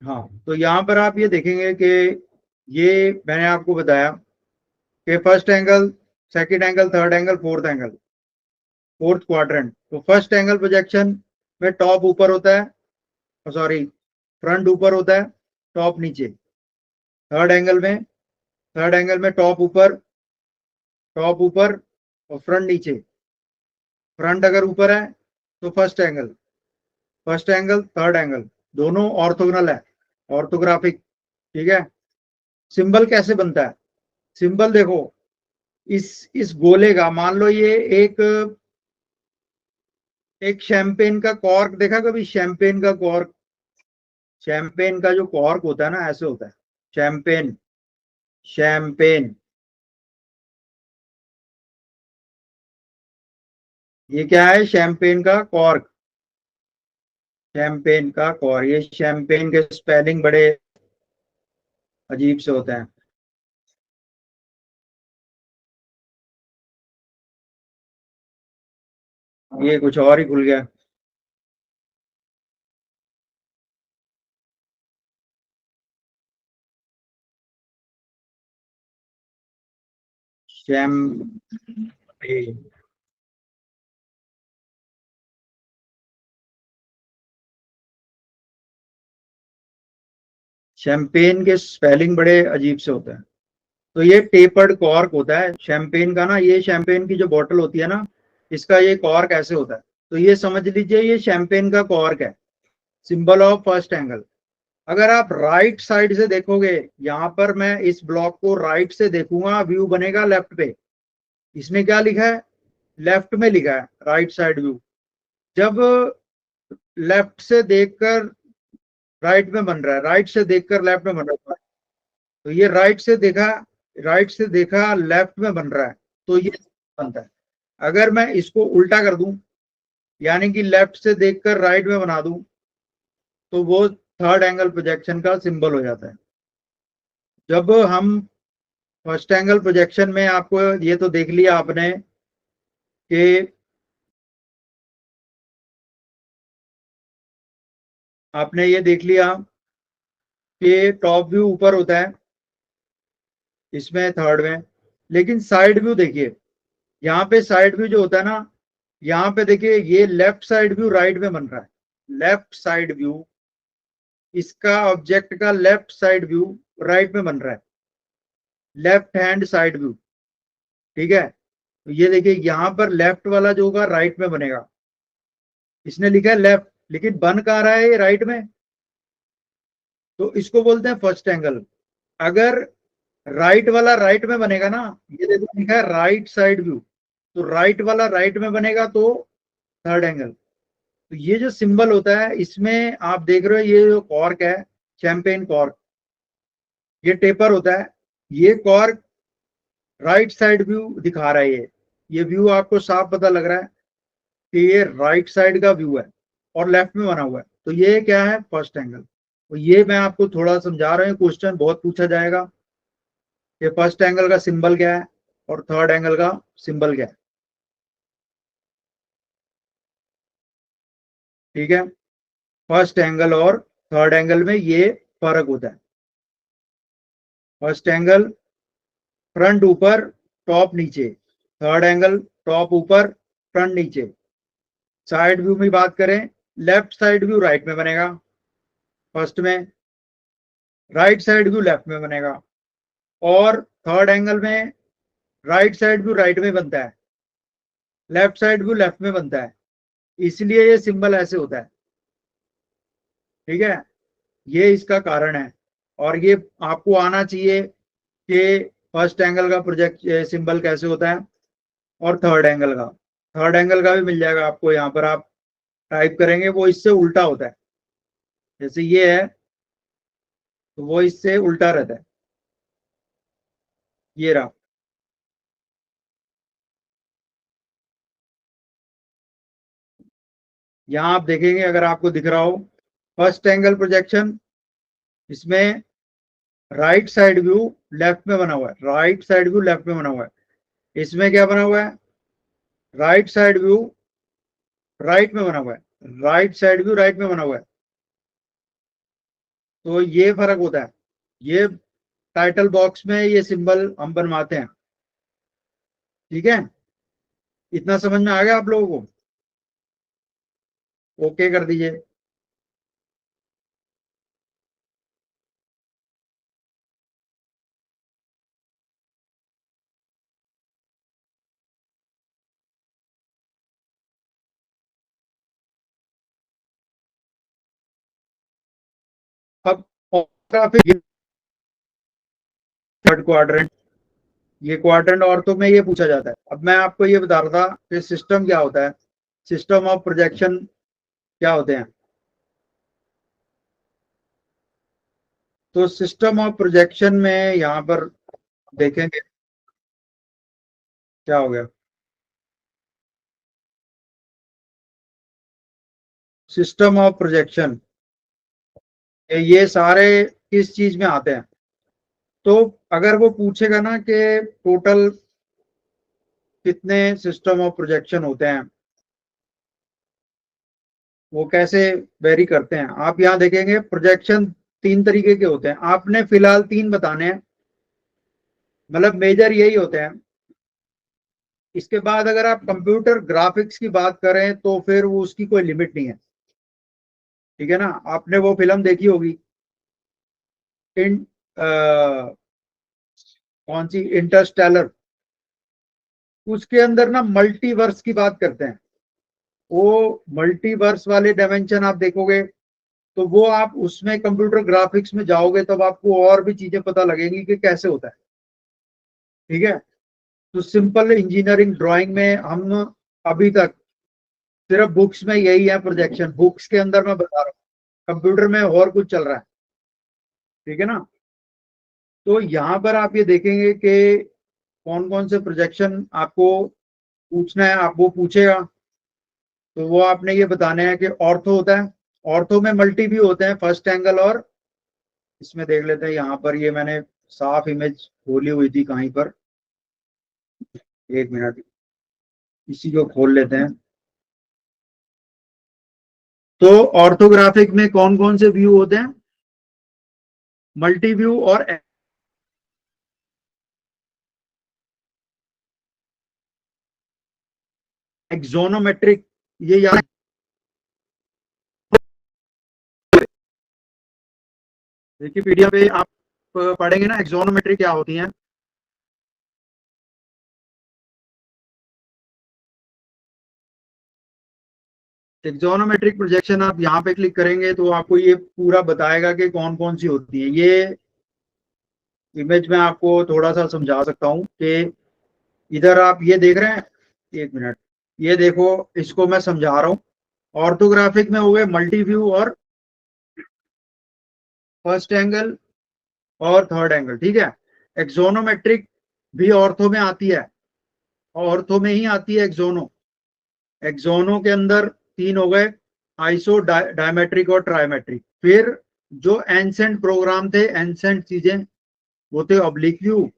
हाँ, तो यहाँ पर आप ये देखेंगे कि ये मैंने आपको बताया कि first angle, second angle, third angle, fourth angle, fourth quadrant. तो फर्स्ट एंगल प्रोजेक्शन में टॉप ऊपर होता है, सॉरी, फ्रंट ऊपर होता है, टॉप नीचे। थर्ड एंगल में, थर्ड एंगल में टॉप ऊपर, टॉप ऊपर और फ्रंट नीचे। फ्रंट अगर ऊपर है तो first angle, first angle third angle, दोनों ऑर्थोगोनल है, ऑर्थोग्राफिक। ठीक है। सिंबल कैसे बनता है, सिंबल देखो, इस गोले का मान लो ये एक एक शैंपेन का कॉर्क, देखा कभी शैंपेन का कॉर्क, शैंपेन का जो कॉर्क होता है ना ऐसे होता है, शैंपेन, शैंपेन, ये क्या है, शैंपेन का कॉर्क, शैंपेन का कॉर्क। ये शैंपेन के स्पेलिंग बड़े अजीब से होते हैं। ये कुछ और ही खुल गया। शैम्पेन। शैम्पेन के स्पेलिंग बड़े अजीब से होते हैं। तो ये टेपर्ड कॉर्क होता है शैम्पेन का ना, ये शैम्पेन की जो बोतल होती है ना, इसका ये कॉर्क ऐसे होता है। तो ये समझ लीजिए ये शैम्पेन का कॉर्क है, सिंबल ऑफ फर्स्ट एंगल। अगर आप राइट साइड से देखोगे, यहां पर मैं इस ब्लॉक को राइट से देखूंगा, व्यू बनेगा लेफ्ट पे। इसमें क्या लिखा है, लेफ्ट में लिखा है राइट साइड व्यू। जब लेफ्ट से देखकर राइट में बन रहा है, राइट से देखकर लेफ्ट में बन रहा है, तो ये राइट से देखा लेफ्ट में बन रहा है, तो ये बनता है। अगर मैं इसको उल्टा कर दूं, यानी कि लेफ्ट से देखकर राइट में बना दूं, तो वो थर्ड एंगल प्रोजेक्शन का सिंबल हो जाता है। जब हम फर्स्ट एंगल प्रोजेक्शन में, आपको ये तो देख लिया आपने कि आपने ये देख लिया कि टॉप व्यू ऊपर होता है इसमें थर्ड में, लेकिन साइड व्यू देखिए, यहाँ पे साइड व्यू जो होता है ना, यहाँ पे देखिए ये लेफ्ट साइड व्यू राइट में बन रहा है। लेफ्ट साइड व्यू, इसका ऑब्जेक्ट का लेफ्ट साइड व्यू राइट में बन रहा है, लेफ्ट हैंड साइड व्यू। ठीक है, तो ये देखिए यहाँ पर लेफ्ट वाला जो होगा राइट में बनेगा। इसने लिखा है लेफ्ट, लेकिन बन कहाँ रहा है ये राइट में, तो इसको बोलते हैं फर्स्ट एंगल। अगर राइट वाला राइट में बनेगा ना, ये देखो लिखा है राइट साइड व्यू, तो राइट वाला राइट में बनेगा तो थर्ड एंगल। तो ये जो सिंबल होता है, इसमें आप देख रहे हो ये जो कॉर्क है, शैंपेन कॉर्क, ये टेपर होता है। ये कॉर्क राइट साइड व्यू दिखा रहा है। ये व्यू आपको साफ पता लग रहा है कि ये राइट साइड का व्यू है और लेफ्ट में बना हुआ है, तो ये क्या है, फर्स्ट एंगल। तो ये मैं आपको थोड़ा समझा रहा हूँ, क्वेश्चन बहुत पूछा जाएगा कि फर्स्ट एंगल का सिंबल क्या है और थर्ड एंगल का सिंबल क्या है। ठीक है, फर्स्ट एंगल और थर्ड एंगल में ये फर्क होता है। फर्स्ट एंगल फ्रंट ऊपर टॉप नीचे, थर्ड एंगल टॉप ऊपर फ्रंट नीचे। साइड व्यू में बात करें, लेफ्ट साइड व्यू राइट में बनेगा फर्स्ट में, राइट साइड व्यू लेफ्ट में बनेगा, और थर्ड एंगल में राइट साइड व्यू राइट में बनता है, लेफ्ट साइड व्यू लेफ्ट में बनता है। इसलिए ये सिंबल ऐसे होता है। ठीक है, ये इसका कारण है। और ये आपको आना चाहिए कि फर्स्ट एंगल का प्रोजेक्ट सिंबल कैसे होता है और थर्ड एंगल का भी मिल जाएगा आपको। यहाँ पर आप टाइप करेंगे, वो इससे उल्टा होता है। जैसे ये है तो वो इससे उल्टा रहता है, ये रहा। यहाँ आप देखेंगे, अगर आपको दिख रहा हो, फर्स्ट एंगल प्रोजेक्शन, इसमें राइट साइड व्यू लेफ्ट में बना हुआ है, राइट साइड व्यू लेफ्ट में बना हुआ है। इसमें क्या बना हुआ है, राइट साइड व्यू राइट में बना हुआ है, राइट साइड व्यू राइट में बना हुआ है। तो ये फर्क होता है। ये टाइटल बॉक्स में ये सिंबल हम बनवाते हैं। ठीक है, इतना समझ में आ गया आप लोगों को? ओके कर दीजिए। अब फिर थर्ड क्वाड्रेंट, ये क्वाड्रेंट औरतों में ये पूछा जाता है। अब मैं आपको ये बता रहा था कि सिस्टम क्या होता है, सिस्टम ऑफ प्रोजेक्शन क्या होते हैं। तो सिस्टम ऑफ प्रोजेक्शन में यहाँ पर देखेंगे क्या हो गया। सिस्टम ऑफ प्रोजेक्शन, ये सारे किस चीज में आते हैं। तो अगर वो पूछेगा ना कि टोटल कितने सिस्टम ऑफ प्रोजेक्शन होते हैं, वो कैसे वेरी करते हैं, आप यहाँ देखेंगे प्रोजेक्शन तीन तरीके के होते हैं। आपने फिलहाल तीन बताने हैं, मतलब मेजर यही होते हैं इसके बाद अगर आप कंप्यूटर ग्राफिक्स की बात करें तो फिर वो उसकी कोई लिमिट नहीं है, ठीक है ना। आपने वो फिल्म देखी होगी इन कौन सी, इंटरस्टेलर। उसके अंदर ना मल्टीवर्स की बात करते हैं। वो मल्टीवर्स वाले डायमेंशन आप देखोगे तो वो आप उसमें कंप्यूटर ग्राफिक्स में जाओगे तब आपको और भी चीजें पता लगेंगी कि कैसे होता है, ठीक है। तो सिंपल इंजीनियरिंग ड्राइंग में हम अभी तक सिर्फ बुक्स में यही है प्रोजेक्शन, बुक्स के अंदर मैं बता रहा हूँ, कंप्यूटर में और कुछ चल रहा है, ठीक है ना। तो यहाँ पर आप ये देखेंगे कि कौन कौन से प्रोजेक्शन आपको पूछना है, आप वो पूछेगा तो वो आपने ये बताने हैं कि ऑर्थो होता है, ऑर्थो में मल्टी व्यू होते हैं, फर्स्ट एंगल, और इसमें देख लेते हैं, यहाँ पर ये मैंने साफ इमेज खोली हुई थी कहीं पर, एक मिनट, इसी को खोल लेते हैं। तो ऑर्थोग्राफिक में कौन कौन से व्यू होते हैं, मल्टी व्यू और एक्सोनोमेट्रिक, ये याद, विकिपीडिया पे आप पढ़ेंगे ना एक्सोनोमेट्री क्या होती है। एक्सोनोमेट्रिक प्रोजेक्शन आप यहाँ पे क्लिक करेंगे तो आपको ये पूरा बताएगा कि कौन कौन सी होती है। ये इमेज में आपको थोड़ा सा समझा सकता हूँ कि इधर आप ये देख रहे हैं, एक मिनट, ये देखो, इसको मैं समझा रहा हूँ। ऑर्थोग्राफिक में हो गए मल्टी व्यू और फर्स्ट एंगल और थर्ड एंगल, ठीक है। एक्सोनोमेट्रिक भी ऑर्थो में आती है, ऑर्थो में ही आती है एक्सोनो। एक्सोनो के अंदर तीन हो गए, आइसो, डायमेट्रिक और ट्राइमेट्रिक। फिर जो एंसेंट प्रोग्राम थे, एंसेंट चीजें, वो थे ऑब्लिक व्यू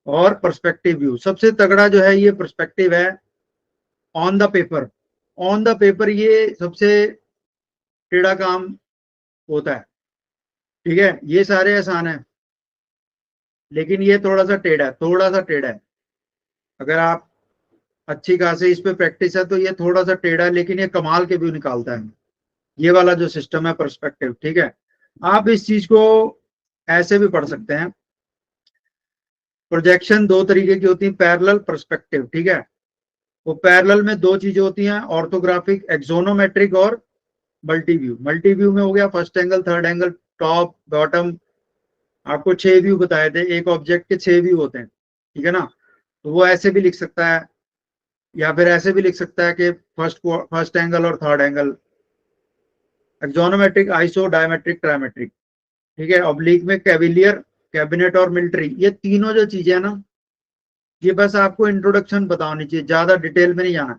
और पर्सपेक्टिव व्यू। सबसे तगड़ा जो है ये पर्सपेक्टिव है, on the paper. On the paper ये सबसे टेढ़ा काम होता है, ठीक है। ये सारे आसान है लेकिन ये थोड़ा सा टेढ़ा है, थोड़ा सा टेढ़ा है। अगर आप अच्छी खासी इस पे प्रैक्टिस है तो ये थोड़ा सा टेढ़ा है, लेकिन ये कमाल के व्यू निकालता है, ये वाला जो सिस्टम है पर्सपेक्टिव, ठीक है। आप इस चीज को ऐसे भी पढ़ सकते हैं, प्रोजेक्शन दो तरीके की होती है, पैरेलल, पर्सपेक्टिव, ठीक है। वो पैरेलल में दो चीजें होती हैं, ऑर्थोग्राफिक, एक्सोनोमेट्रिक और मल्टी व्यू। मल्टी व्यू में हो गया first angle, third angle, top, bottom. आपको 6 व्यू बताए थे, एक ऑब्जेक्ट के 6 व्यू होते हैं, ठीक है ना। तो वो ऐसे भी लिख सकता है या फिर ऐसे भी लिख सकता है कि फर्स्ट एंगल और third angle, axonometric, iso, dimetric, trimetric, ठीक है। ऑब्लिक में कैबिलियर, कैबिनेट और मिलिट्री। ये तीनों जो चीजें है ना, ये बस आपको इंट्रोडक्शन बतानी चाहिए, ज्यादा डिटेल में नहीं जाना।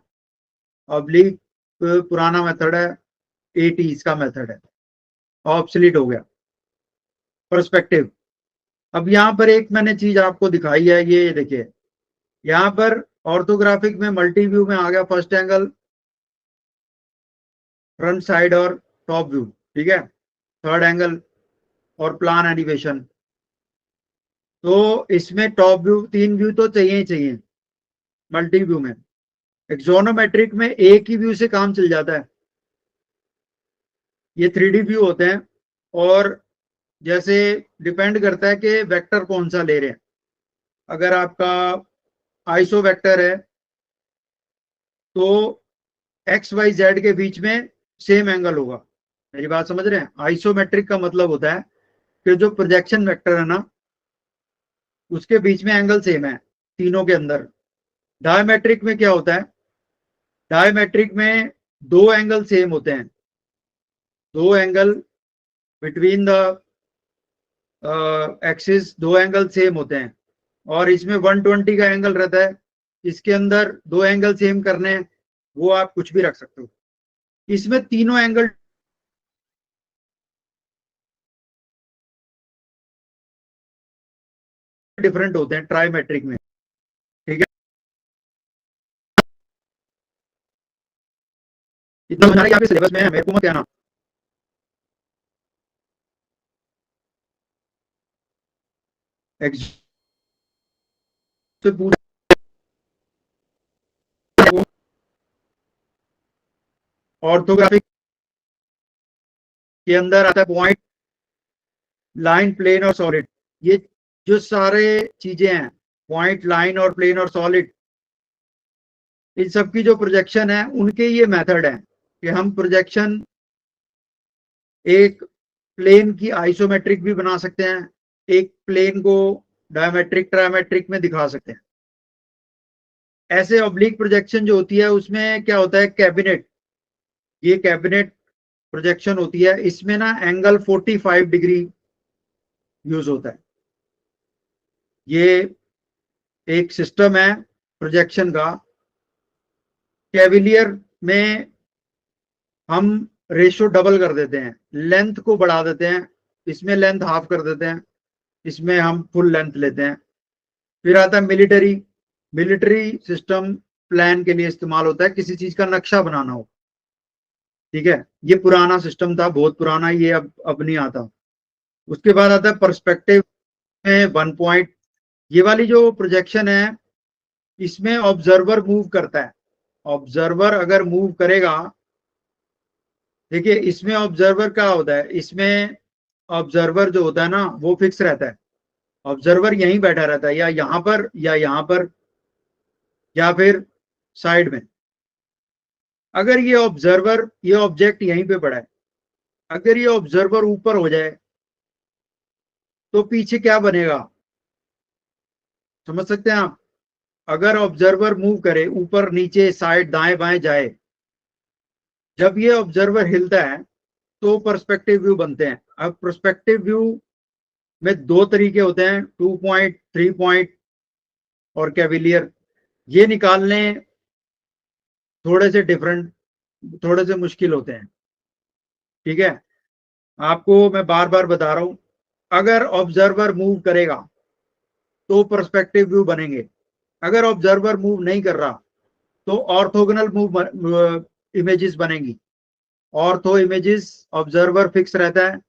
ऑब्लिक पुराना मेथड है, 80s का मेथड है, ऑब्सलीट हो गया। पर्सपेक्टिव, अब यहाँ पर एक मैंने चीज आपको दिखाई है, ये देखिए, यहाँ पर ऑर्थोग्राफिक में मल्टी व्यू में आ गया फर्स्ट एंगल, फ्रंट साइड और टॉप व्यू, ठीक है। थर्ड एंगल और प्लान एनिमेशन। तो इसमें टॉप व्यू, 3 व्यू तो चाहिए ही चाहिए मल्टी व्यू में। एक्सोनोमेट्रिक में एक ही व्यू से काम चल जाता है, ये 3D व्यू होते हैं, और जैसे डिपेंड करता है कि वेक्टर कौन सा ले रहे हैं। अगर आपका आइसो वेक्टर है तो एक्स वाई जेड के बीच में सेम एंगल होगा। मेरी बात समझ रहे हैं? आइसोमेट्रिक का मतलब होता है कि जो प्रोजेक्शन वेक्टर है ना, उसके बीच में एंगल सेम है तीनों के अंदर। डायमेट्रिक में क्या होता है, डायमेट्रिक में दो एंगल सेम होते हैं, दो एंगल बिटवीन द एक्सिस, दो एंगल सेम होते हैं, और इसमें 120 का एंगल रहता है। इसके अंदर दो एंगल सेम करने हैं, वो आप कुछ भी रख सकते हो। इसमें तीनों एंगल डिफरेंट होते हैं ट्राइमेट्रिक में, ठीक है। इतना समझ आ रहा है कि आपके सिलेबस में है, मेरे को मत कहना। से पूछ ऑर्थोग्राफिक के अंदर आता है पॉइंट, लाइन, प्लेन और सॉलिड। ये जो सारे चीजें हैं, पॉइंट, लाइन और प्लेन और सॉलिड, इन सब की जो प्रोजेक्शन है उनके ये मेथड है कि हम प्रोजेक्शन एक प्लेन की आइसोमेट्रिक भी बना सकते हैं, एक प्लेन को डायमेट्रिक ट्रायमेट्रिक में दिखा सकते हैं। ऐसे ऑब्लिक प्रोजेक्शन जो होती है उसमें क्या होता है, कैबिनेट, ये कैबिनेट प्रोजेक्शन होती है, इसमें ना एंगल 45 डिग्री यूज होता है। ये एक सिस्टम है प्रोजेक्शन का। कैविलियर में हम रेशियो डबल कर देते हैं, लेंथ को बढ़ा देते हैं, इसमें लेंथ हाफ कर देते हैं, इसमें हम फुल लेंथ लेते हैं। फिर आता है मिलिट्री। मिलिट्री सिस्टम प्लान के लिए इस्तेमाल होता है, किसी चीज का नक्शा बनाना हो, ठीक है। ये पुराना सिस्टम था, बहुत पुराना, ये अब नहीं आता। उसके बाद आता है पर्सपेक्टिव में 1 पॉइंट। ये वाली जो प्रोजेक्शन है इसमें ऑब्जर्वर मूव करता है। ऑब्जर्वर अगर मूव करेगा, देखिए इसमें ऑब्जर्वर क्या होता है, इसमें ऑब्जर्वर जो होता है ना वो फिक्स रहता है। ऑब्जर्वर यहीं बैठा रहता है, या यहां पर या यहां पर या फिर साइड में। अगर ये ऑब्जर्वर, ये ऑब्जेक्ट यहीं पे पड़ा है, अगर ये ऑब्जर्वर ऊपर हो जाए तो पीछे क्या बनेगा, समझ सकते हैं आप। अगर ऑब्जर्वर मूव करे, ऊपर नीचे साइड दाएं बाएं जाए, जब ये ऑब्जर्वर हिलता है तो पर्सपेक्टिव व्यू बनते हैं। अब पर्सपेक्टिव व्यू में दो तरीके होते हैं, 2 पॉइंट, 3 पॉइंट और कैविलियर। ये निकालने थोड़े से डिफरेंट, थोड़े से मुश्किल होते हैं, ठीक है। आपको मैं बार बार बता रहा हूं, अगर ऑब्जर्वर मूव करेगा तो पर्सपेक्टिव व्यू बनेंगे। अगर ऑब्जर्वर मूव नहीं कर रहा तो ऑर्थोगोनल मूव इमेजेस बनेंगी। ऑर्थो इमेजेस, ऑब्जर्वर फिक्स रहता है,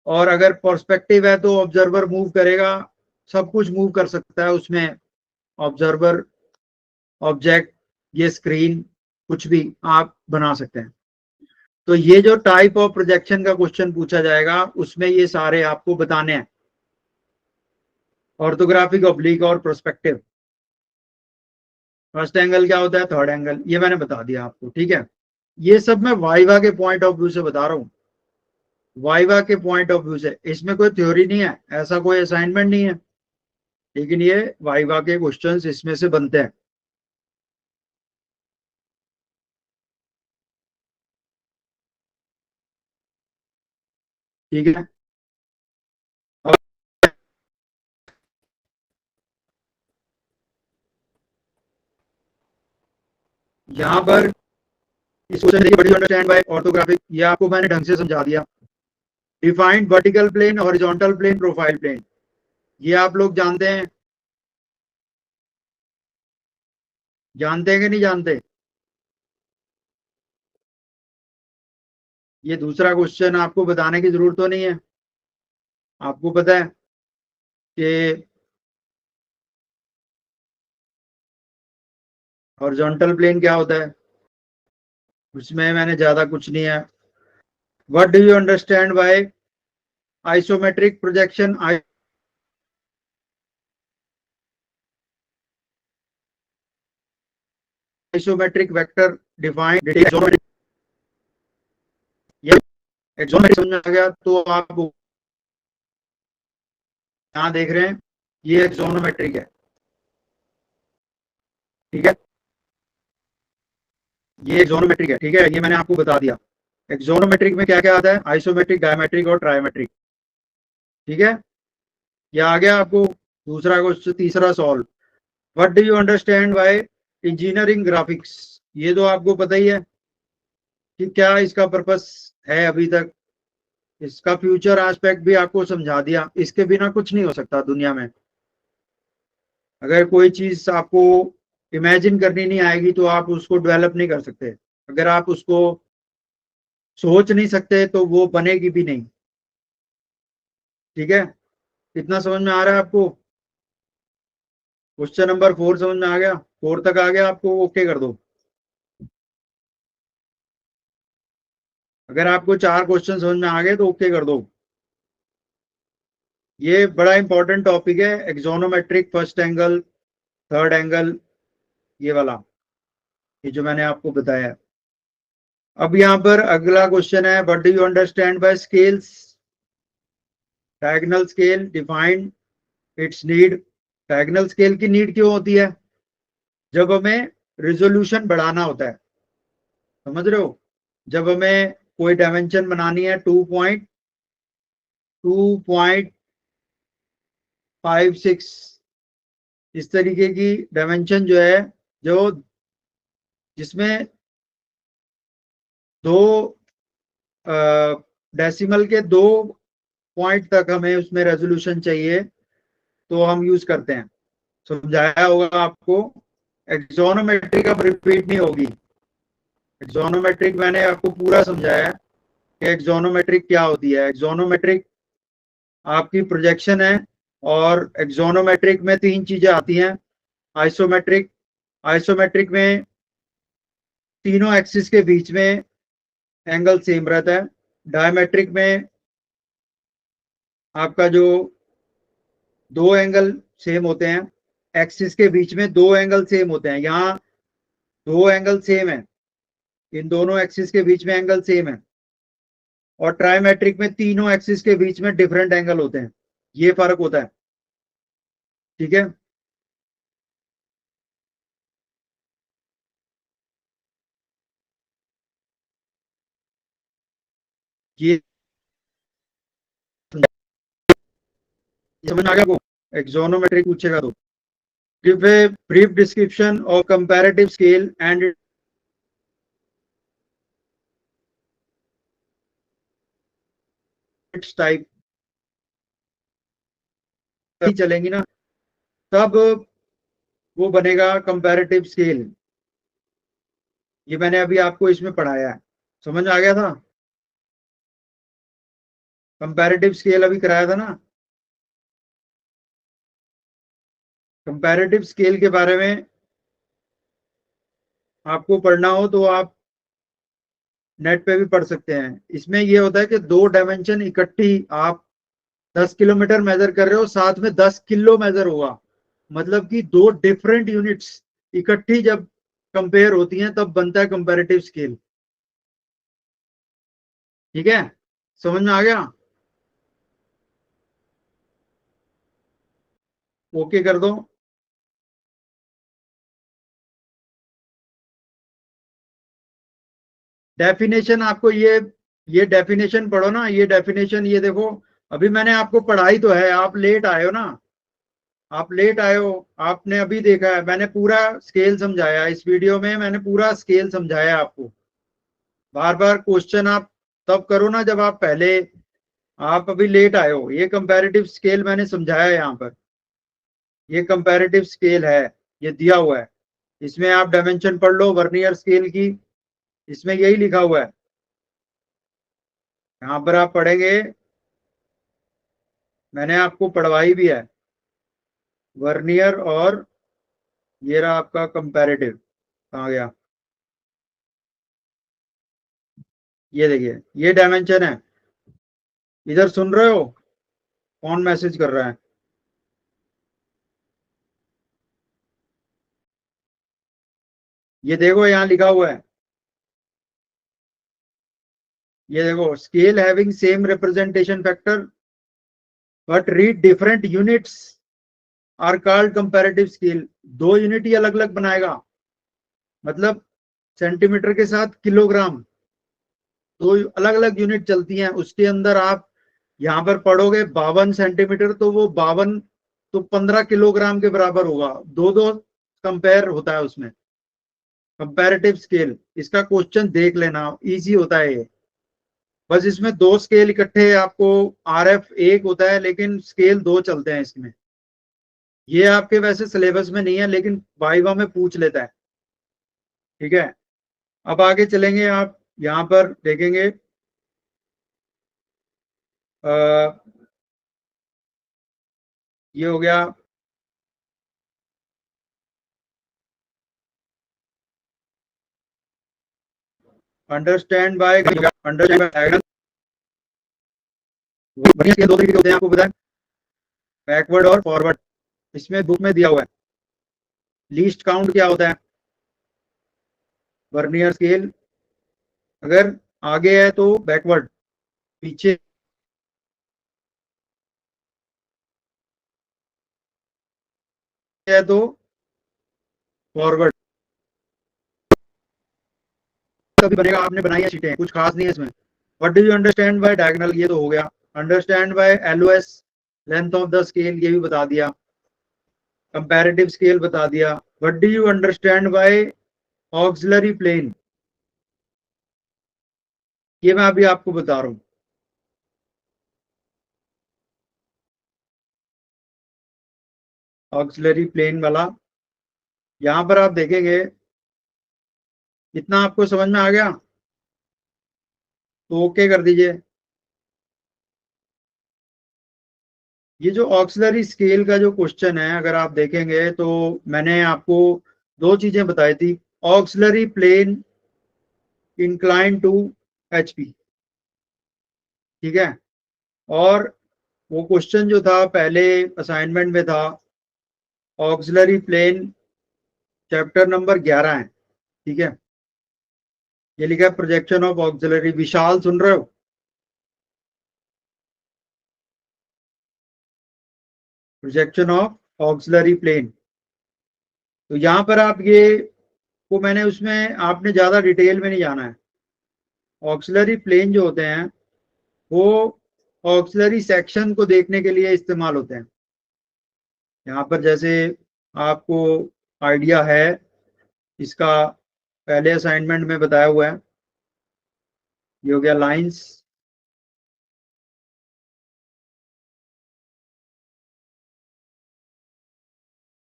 और अगर पर्सपेक्टिव है तो ऑब्जर्वर मूव करेगा, सब कुछ मूव कर सकता है उसमें ऑब्जर्वर, ऑब्जेक्ट, ये स्क्रीन, कुछ भी आप बना सकते हैं। तो ये जो टाइप ऑफ प्रोजेक्शन का क्वेश्चन पूछा जाएगा उसमें ये सारे आपको बताने हैं, ऑर्थोग्राफिक, ऑब्लिक और प्रोस्पेक्टिव। फर्स्ट एंगल क्या होता है, थर्ड एंगल, ये मैंने बता दिया आपको, ठीक है। ये सब मैं वाइवा के पॉइंट ऑफ व्यू से बता रहा हूँ, वाइवा के पॉइंट ऑफ व्यू से। इसमें कोई थ्योरी नहीं है, ऐसा कोई असाइनमेंट नहीं है, लेकिन ये वाइवा के क्वेश्चंस इसमें से बनते हैं। ठीक है। अब यहाँ पर इस क्वेश्चन देखिए, बड़ी अंडरस्टैंड बाय ऑर्थोग्राफिक, ये आपको मैंने ढंग से समझा दिया। Defined vertical plane, horizontal plane, profile plane, ये आप लोग जानते हैं, जानते हैं कि नहीं जानते। ये दूसरा क्वेश्चन आपको बताने की जरूरत तो नहीं है, आपको पता है कि हॉरिजॉन्टल प्लेन क्या होता है, उसमें मैंने ज्यादा कुछ नहीं है। What do you understand bye isometric projection, isometric vector defined, ये एक्सोमेट्रिक समझ में आ गया तो आप यहाँ देख रहे हैं, ये एक्सोनोमेट्रिक है, ठीक है। ये एक्सोनोमेट्रिक है, ठीक है, ये मैंने आपको बता दिया। एक्सोनोमेट्रिक में क्या क्या आता है, आइसोमेट्रिक, डायमेट्रिक और ट्रायमेट्रिक, ठीक है। ये आ गया आपको। दूसरा क्वेश्चन, तीसरा solve, what do you understand bye engineering graphics. ये तो आपको पता ही है कि क्या इसका पर्पस है अभी तक, इसका फ्यूचर एस्पेक्ट भी आपको समझा दिया। इसके बिना कुछ नहीं हो सकता दुनिया में। अगर कोई चीज आपको इमेजिन करनी नहीं आएगी तो आप उसको डेवलप नहीं कर सकते। अगर आप उसको सोच नहीं सकते तो वो बनेगी भी नहीं, ठीक है। इतना समझ में आ रहा है आपको। क्वेश्चन नंबर 4 समझ में आ गया, 4 तक आ गया आपको, ओके कर दो। अगर आपको 4 क्वेश्चन समझ में आ गए तो ओके कर दो। ये बड़ा इंपॉर्टेंट टॉपिक है, axonometric first angle, third angle, ये वाला, ये जो मैंने आपको बताया है। अब यहाँ पर अगला क्वेश्चन है, what do you understand bye scales? Diagonal scale defined it's need. Diagonal scale की नीड क्यों होती है? जब हमें रिजोल्यूशन बढ़ाना होता है, समझ रहे हो? जब हमें कोई डायमेंशन बनानी है 2.56, इस तरीके की डायमेंशन जो है, जो जिसमें दो डेसिमल के 2 पॉइंट तक हमें उसमें रेजोल्यूशन चाहिए, तो हम यूज करते हैं। समझाया होगा आपको। एक्सोनोमेट्रिक अब रिपीट नहीं होगी। एक्सोनोमेट्रिक मैंने आपको पूरा समझाया है कि एक्सोनोमेट्रिक क्या होती है। एक्सोनोमेट्रिक आपकी प्रोजेक्शन है, और एक्सोनोमेट्रिक में 3 चीजें आती हैं। आइसोमेट्रिक, आइसोमेट्रिक में तीनों एक्सिस के बीच में एंगल सेम रहता है। डायमेट्रिक में आपका जो दो एंगल सेम होते हैं, एक्सिस के बीच में दो एंगल सेम होते हैं, यहाँ दो एंगल सेम है, इन दोनों एक्सिस के बीच में एंगल सेम है। और ट्राइमेट्रिक में तीनों एक्सिस के बीच में डिफरेंट एंगल होते हैं, ये फर्क होता है। ठीक है। ये समझ आ गया आपको? एक्सोनोमेट्रिक पूछेगा तो give a brief description of comparative scale and it's type. चलेंगी ना, तब वो बनेगा कंपैरेटिव स्केल। ये मैंने अभी आपको इसमें पढ़ाया है, समझ आ गया था? कंपैरेटिव स्केल अभी कराया था ना। कंपैरेटिव स्केल के बारे में आपको पढ़ना हो तो आप नेट पे भी पढ़ सकते हैं। इसमें ये होता है कि दो डायमेंशन इकट्ठी, आप 10 किलोमीटर मेजर कर रहे हो, साथ में 10 किलो मेजर होगा, मतलब कि दो डिफरेंट यूनिट्स इकट्ठी जब कंपेयर होती हैं तब बनता है कंपैरेटिव स्केल। ठीक है, समझ में आ गया? ओके कर दो। डेफिनेशन आपको ये डेफिनेशन पढ़ो ना, ये डेफिनेशन, ये देखो, अभी मैंने आपको पढ़ाई तो है, आप लेट आए हो ना, आप लेट आए हो। आपने अभी देखा है, मैंने पूरा स्केल समझाया इस वीडियो में, मैंने पूरा स्केल समझाया आपको। बार बार क्वेश्चन आप तब करो ना जब आप पहले, आप अभी लेट आए हो। ये कंपैरेटिव स्केल मैंने समझाया है यहाँ पर, ये कंपैरेटिव स्केल है, ये दिया हुआ है। इसमें आप डायमेंशन पढ़ लो वर्नियर स्केल की, इसमें यही लिखा हुआ है। यहाँ पर आप पढ़ेंगे, मैंने आपको पढ़वाई भी है, वर्नियर, और ये रहा आपका कंपैरेटिव। कहाँ गया? ये देखिए, ये डायमेंशन है। इधर सुन रहे हो? कौन मैसेज कर रहा है? ये देखो यहाँ लिखा हुआ है, ये देखो, scale having same representation factor but read different units are called comparative scale. दो यूनिट ही अलग अलग बनाएगा, मतलब सेंटीमीटर के साथ किलोग्राम, दो अलग अलग यूनिट चलती हैं उसके अंदर। आप यहाँ पर पढ़ोगे 52 सेंटीमीटर, तो वो 52 तो 15 किलोग्राम के बराबर होगा। दो दो कंपेयर होता है उसमें, कंपैरेटिव स्केल। इसका क्वेश्चन देख लेना, इजी होता है ये। बस इसमें दो स्केल इकट्ठे, आपको RF एक होता है लेकिन स्केल दो चलते हैं इसमें। ये आपके वैसे सिलेबस में नहीं है, लेकिन वाइवा में पूछ लेता है। ठीक है, अब आगे चलेंगे। आप यहाँ पर देखेंगे, आ, ये हो गया। Understand bye diagram. Vernier scale दो तरीके के होते हैं, आपको पता है, बैकवर्ड और फॉरवर्ड। इसमें बुक में दिया हुआ है। लीस्ट काउंट क्या होता है? वर्नियर स्केल अगर आगे है तो बैकवर्ड, पीछे है तो फॉरवर्ड। कभी बनेगा, आपने बनाई है शीटें, कुछ खास नहीं है इसमें। What do you understand by diagonal, ये तो हो गया। Understand by LOS, length of the scale, ये भी बता दिया। कंपैरेटिव स्केल बता दिया। What do you understand by auxiliary plane, ये मैं अभी आपको बता रहा हूं। ऑक्सिलरी प्लेन वाला यहां पर आप देखेंगे, इतना आपको समझ में आ गया तो ओके कर दीजिए। ये जो ऑक्सिलरी स्केल का जो क्वेश्चन है, अगर आप देखेंगे तो मैंने आपको दो चीजें बताई थी। Auxiliary plane incline to HP, ठीक है। और वो क्वेश्चन जो था पहले असाइनमेंट में था, ऑक्सिलरी प्लेन चैप्टर नंबर 11 है, ठीक है। ये लिखा है प्रोजेक्शन ऑफ ऑक्सिलरी। विशाल सुन रहे हो? Projection of auxiliary plane. तो यहां पर आप ये को मैंने उसमें आपने ज्यादा डिटेल में नहीं जाना है। ऑक्सिलरी प्लेन जो होते हैं वो ऑक्सिलरी सेक्शन को देखने के लिए इस्तेमाल होते हैं। यहाँ पर जैसे आपको आइडिया है इसका, पहले असाइनमेंट में बताया हुआ है। ये हो गया लाइंस,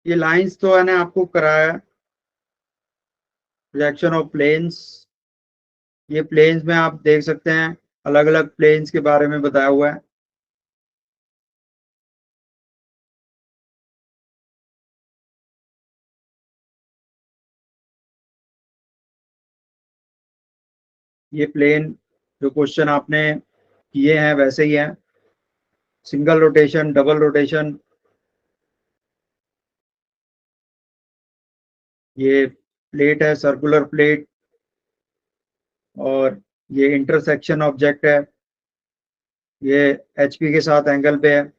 ये लाइंस तो मैंने आपको कराया है। प्रोजेक्शन ऑफ प्लेन्स, ये प्लेन्स में आप देख सकते हैं, अलग अलग प्लेन्स के बारे में बताया हुआ है। ये प्लेन जो क्वेश्चन आपने किए हैं वैसे ही हैं, सिंगल रोटेशन, डबल रोटेशन। ये प्लेट है, सर्कुलर प्लेट, और ये इंटरसेक्शन ऑब्जेक्ट है। ये एचपी के साथ एंगल पे है।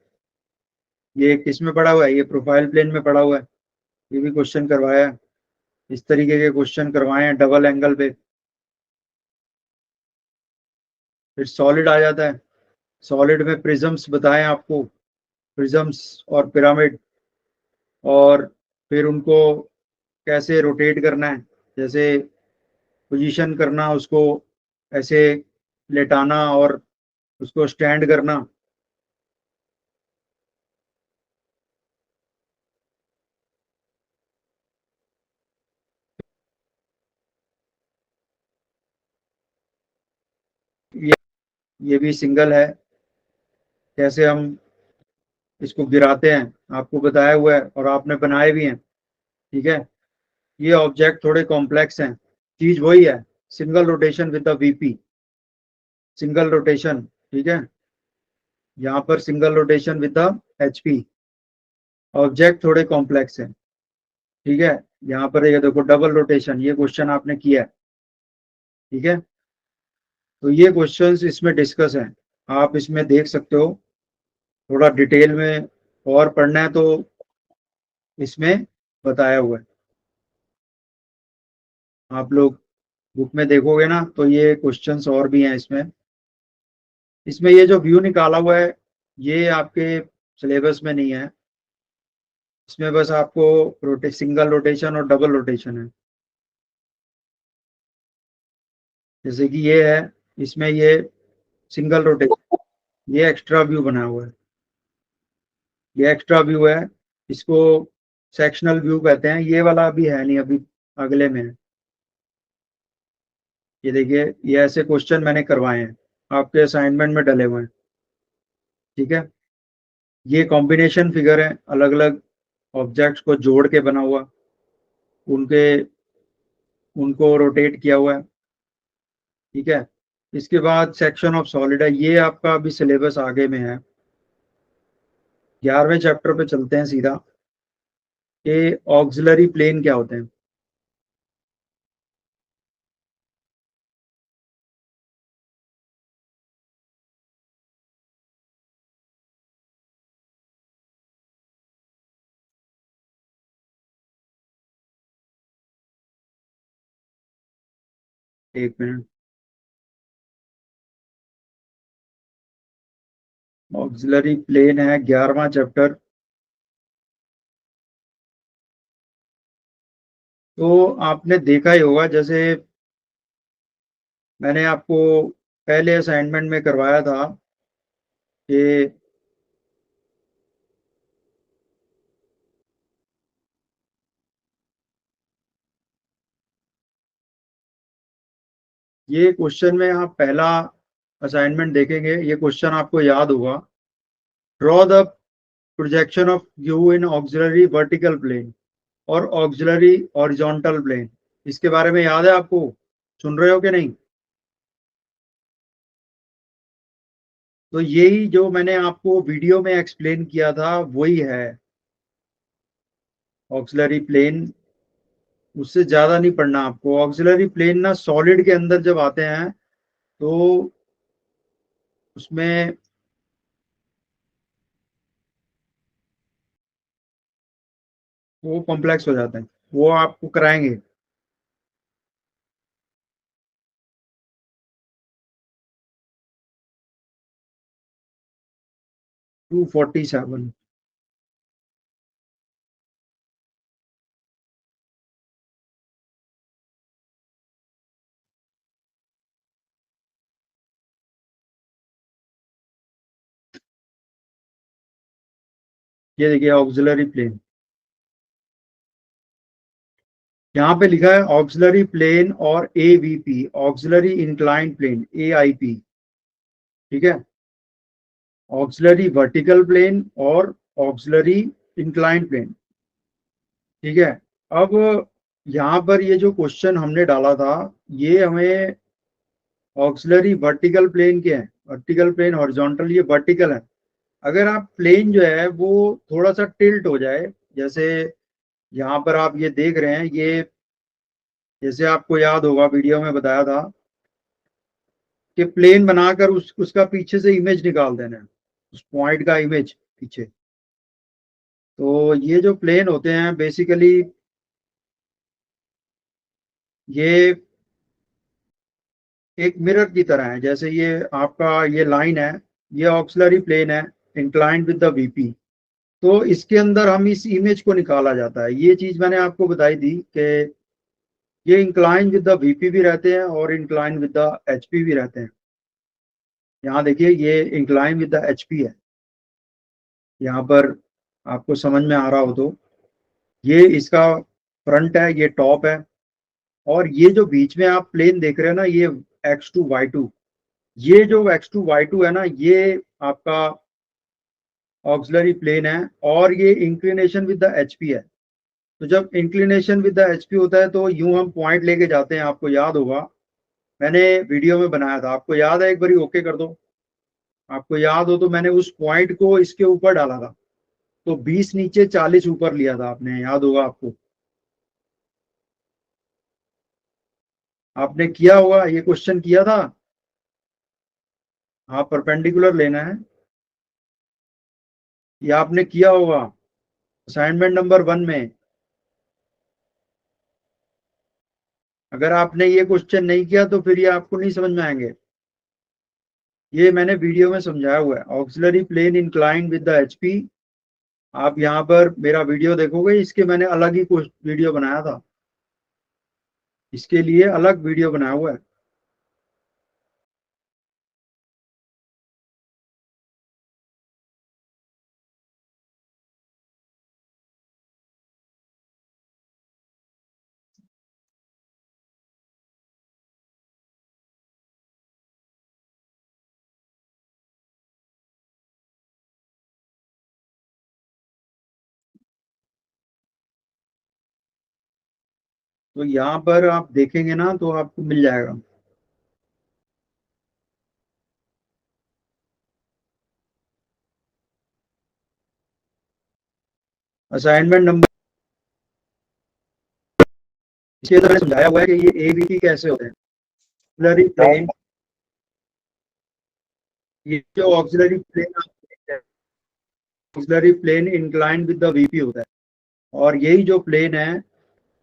ये किस में पड़ा हुआ है? ये प्रोफाइल प्लेन में पड़ा हुआ है। ये भी क्वेश्चन करवाया है, इस तरीके के क्वेश्चन करवाए हैं डबल एंगल पे। फिर सॉलिड आ जाता है। सॉलिड में प्रिज्म्स बताएं आपको, प्रिज्म्स और पिरामिड, और फिर उनको कैसे रोटेट करना है, जैसे पोजीशन करना उसको, ऐसे लेटाना और उसको स्टैंड करना। ये ये भी सिंगल है, कैसे हम इसको गिराते हैं आपको बताया हुआ है और आपने बनाए भी हैं, ठीक है। ये ऑब्जेक्ट थोड़े कॉम्प्लेक्स हैं, चीज वही है, single rotation with the VP, single rotation, ठीक है। यहाँ पर single rotation with the HP, object थोड़े कॉम्प्लेक्स है, ठीक है। यहाँ पर ये देखो डबल रोटेशन, ये क्वेश्चन आपने किया है, ठीक है। तो ये क्वेश्चंस इसमें डिस्कस हैं, आप इसमें देख सकते हो। थोड़ा डिटेल में और पढ़ना है तो इसमें बताया हुआ है। आप लोग बुक में देखोगे ना तो ये क्वेश्चंस और भी हैं इसमें। इसमें ये जो व्यू निकाला हुआ है ये आपके सिलेबस में नहीं है। इसमें बस आपको सिंगल रोटेशन और डबल रोटेशन है। जैसे कि ये है, इसमें ये सिंगल रोटेशन, ये एक्स्ट्रा व्यू बना हुआ है, ये एक्स्ट्रा व्यू है। इसको सेक्शनल व्यू कहते हैं। ये वाला अभी है नहीं, अभी अगले में है। ये देखिए, ये ऐसे क्वेश्चन मैंने करवाए हैं, आपके असाइनमेंट में डले हुए हैं, ठीक है। ये कॉम्बिनेशन फिगर है, अलग अलग ऑब्जेक्ट्स को जोड़ के बना हुआ, उनके उनको रोटेट किया हुआ है। ठीक है। इसके बाद सेक्शन ऑफ सॉलिड है, ये आपका अभी सिलेबस आगे में है। 11वें चैप्टर पे चलते हैं सीधा, कि ऑक्सिलरी प्लेन क्या होते हैं। एक मिनट। ऑक्सिलरी प्लेन है 11वां चैप्टर। तो आपने देखा ही होगा, जैसे मैंने आपको पहले असाइनमेंट में करवाया था कि ये क्वेश्चन में आप पहला असाइनमेंट देखेंगे, ये क्वेश्चन आपको याद होगा। Draw the projection of U in auxiliary vertical plane और ऑक्सिलरी हॉरिजॉन्टल प्लेन। इसके बारे में याद है आपको? सुन रहे हो कि नहीं? तो यही जो मैंने आपको वीडियो में एक्सप्लेन किया था वही है ऑक्सिलरी प्लेन। उससे ज्यादा नहीं पढ़ना आपको। ऑक्सिलरी प्लेन ना सॉलिड के अंदर जब आते हैं तो उसमें वो कॉम्प्लेक्स हो जाते हैं, वो आपको कराएंगे। 247। ये देखिए ऑक्सिलरी प्लेन, यहाँ पे लिखा है ऑक्सिलरी प्लेन और AVP, auxiliary inclined plane AIP. ठीक है। ऑक्सिलरी वर्टिकल प्लेन और ऑक्सिलरी इंक्लाइंड प्लेन। ठीक है। अब यहाँ पर ये जो क्वेश्चन हमने डाला था, ये हमें ऑक्सिलरी वर्टिकल प्लेन के हैं। वर्टिकल प्लेन हॉरिजॉन्टल, ये वर्टिकल है। अगर आप प्लेन जो है वो थोड़ा सा टिल्ट हो जाए, जैसे यहाँ पर आप ये देख रहे हैं, ये जैसे आपको याद होगा वीडियो में बताया था कि प्लेन बनाकर उसका पीछे से इमेज निकाल देना है, उस पॉइंट का इमेज पीछे। तो ये जो प्लेन होते हैं बेसिकली, ये एक मिरर की तरह है। जैसे ये आपका ये लाइन है, ये ऑक्सिलरी प्लेन है इंक्लाइंड विद द वीपी। तो इसके अंदर हम इस इमेज को निकाला जाता है। ये चीज मैंने आपको बताई थी कि ये इंक्लाइन विद द वीपी भी रहते हैं और इंक्लाइन विद द एचपी भी रहते हैं। यहाँ देखिए ये इंक्लाइन विद द एचपी है। यहाँ पर आपको समझ में आ रहा हो तो ये इसका फ्रंट है, ये टॉप है। और ये जो बीच में आप प्लेन देख रहे हैं ना, ये X2Y2, ये जो X2Y2 है ना, ये आपका ऑक्सिलरी प्लेन है। और ये इंक्लिनेशन विद द एचपी है। तो जब इंक्लिनेशन विद द एचपी होता है तो यूं हम पॉइंट लेके जाते हैं। आपको याद होगा, मैंने वीडियो में बनाया था, आपको याद है? एक बारी ओके कर दो। आपको याद हो तो मैंने उस पॉइंट को इसके ऊपर डाला था, तो 20 नीचे 40 ऊपर लिया था आपने, याद होगा आपको। आपने किया होगा, ये क्वेश्चन किया था। हाँ, परपेंडिकुलर लेना है। ये आपने किया होगा असाइनमेंट नंबर 1 में। अगर आपने ये क्वेश्चन नहीं किया तो फिर ये आपको नहीं समझ में आएंगे। ये मैंने वीडियो में समझाया हुआ है, auxiliary plane inclined with the HP. आप यहाँ पर मेरा वीडियो देखोगे, इसके मैंने अलग ही वीडियो बनाया था, इसके लिए अलग वीडियो बनाया हुआ है। तो यहाँ पर आप देखेंगे ना तो आपको मिल जाएगा। असाइनमेंट नंबर इसके तरह समझाया हुआ है कि ये एबीपी कैसे होते हैं। ऑक्सिलरी प्लेन, ये जो auxiliary plane auxiliary plane incline with the VP होता है, और यही जो प्लेन है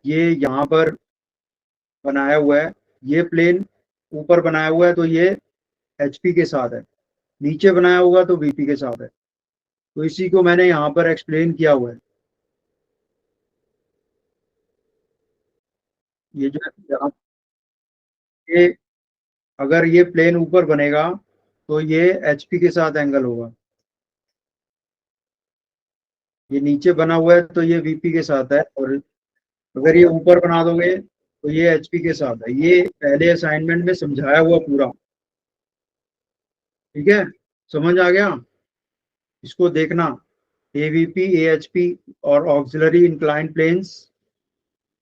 ये यहाँ पर बनाया हुआ है, ये प्लेन ऊपर बनाया हुआ है तो ये एचपी के साथ है, नीचे बनाया होगा तो वीपी के साथ है। तो इसी को मैंने यहाँ पर एक्सप्लेन किया हुआ है। ये जो यहाँ ये अगर ये प्लेन ऊपर बनेगा तो ये एचपी के साथ एंगल होगा, ये नीचे बना हुआ है तो ये वीपी के साथ है, और अगर ये ऊपर बना दोगे तो ये एचपी के साथ है। ये पहले असाइनमेंट में समझाया हुआ पूरा, ठीक है, समझ आ गया। इसको देखना, एवीपी, एएचपी और ऑक्सिलरी इंक्लाइन प्लेन्स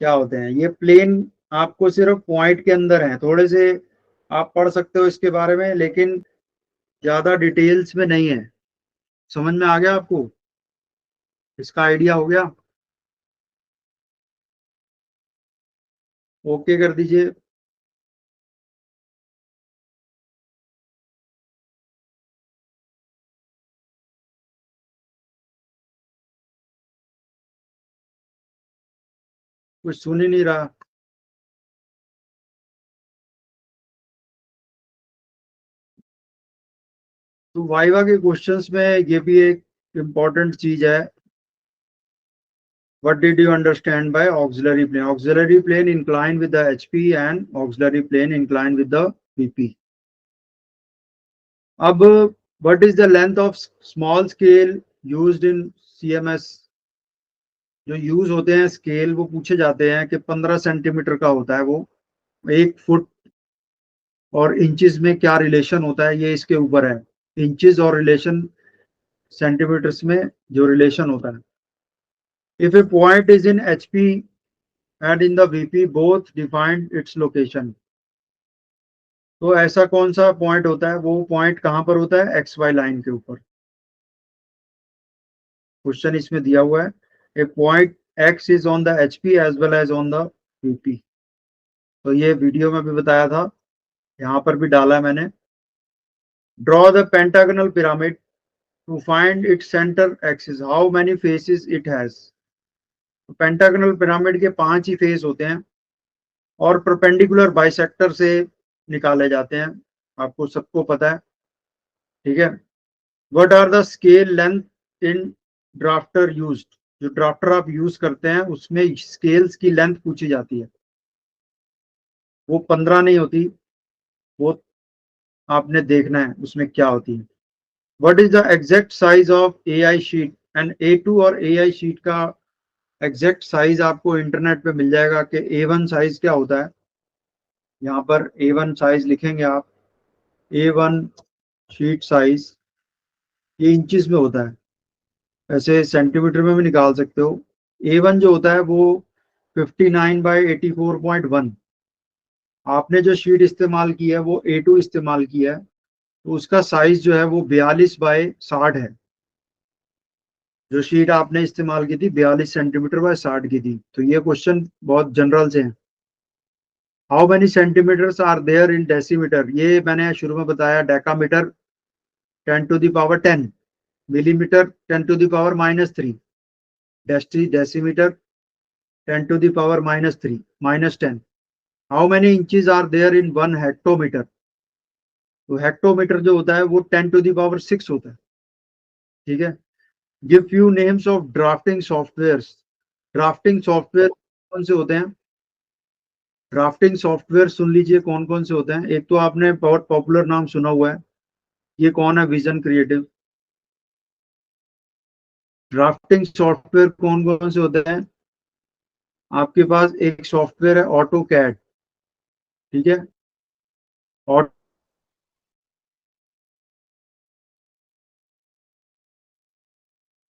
क्या होते हैं। ये प्लेन आपको सिर्फ पॉइंट के अंदर हैं, थोड़े से आप पढ़ सकते हो इसके बारे में, लेकिन ज्यादा डिटेल्स में नहीं है। समझ में आ गया आपको, इसका आइडिया हो गया? ओके कर दीजिए। कुछ सुन ही नहीं रहा। तो वाइवा के क्वेश्चंस में ये भी एक इम्पॉर्टेंट चीज है। What did you understand by auxiliary plane? Auxiliary plane inclined with the HP and auxiliary plane inclined with the VP. अब what is the length of small scale used in CMS? जो यूज होते हैं स्केल वो पूछे जाते हैं कि 15 सेंटीमीटर का होता है वो, 1 फुट और इंचेस में क्या रिलेशन होता है ये इसके ऊपर है। इंचेस और रिलेशन सेंटीमीटर्स में जो रिलेशन होता है। If a point is in HP and in the VP, both defined its location. तो ऐसा कौन सा पॉइंट होता है? वो पॉइंट कहां पर होता है? एक्स वाई लाइन के ऊपर। क्वेश्चन इसमें दिया हुआ है, A point X is on the HP as well as on the VP. तो ये वीडियो में भी बताया था, यहाँ पर भी डाला है मैंने। Draw the pentagonal pyramid to find its centre axis, how many faces it has. Pentagonal pyramid के 5 ही फेस होते हैं और परपेंडिकुलर बाइसेक्टर से निकाले जाते हैं, आपको सबको पता है, ठीक है। What are the scale length in drafter used, जो ड्राफ्टर आप यूज करते हैं उसमें स्केल्स की लेंथ पूछी जाती है। वो 15 नहीं होती, वो आपने देखना है उसमें क्या होती है। What is the exact size of AI sheet and A2 और एआई शीट का एग्जैक्ट साइज आपको इंटरनेट पे मिल जाएगा कि A1 साइज क्या होता है। यहाँ पर A1 साइज लिखेंगे आप, A1 शीट साइज ये इंचेस में होता है, ऐसे सेंटीमीटर में भी निकाल सकते हो। A1 जो होता है वो 59/84.1। आपने जो शीट इस्तेमाल की है वो A2 इस्तेमाल की है, तो उसका साइज जो है वो 42/60 है। जो शीट आपने इस्तेमाल की थी 42 सेंटीमीटर बाय 60 की थी। तो ये क्वेश्चन बहुत जनरल से है। How many centimetres are there in decimetre, ये मैंने शुरू में बताया। Decametre 10⁻10, millimetre 10⁻−3, decimetre 10⁻−3 -10। How many inches are there in 1 hectometre, तो हेक्टोमीटर जो होता है वो 10⁻6 होता है, ठीक है। Give few names of drafting software, drafting software कौन से होते हैं? ड्राफ्टिंग सॉफ्टवेयर सुन लीजिए कौन कौन से होते हैं। एक तो आपने बहुत पॉपुलर नाम सुना हुआ है, ये कौन है? Vision creative. ड्राफ्टिंग सॉफ्टवेयर कौन कौन से होते हैं? आपके पास एक सॉफ्टवेयर है ऑटो कैड, ठीक है।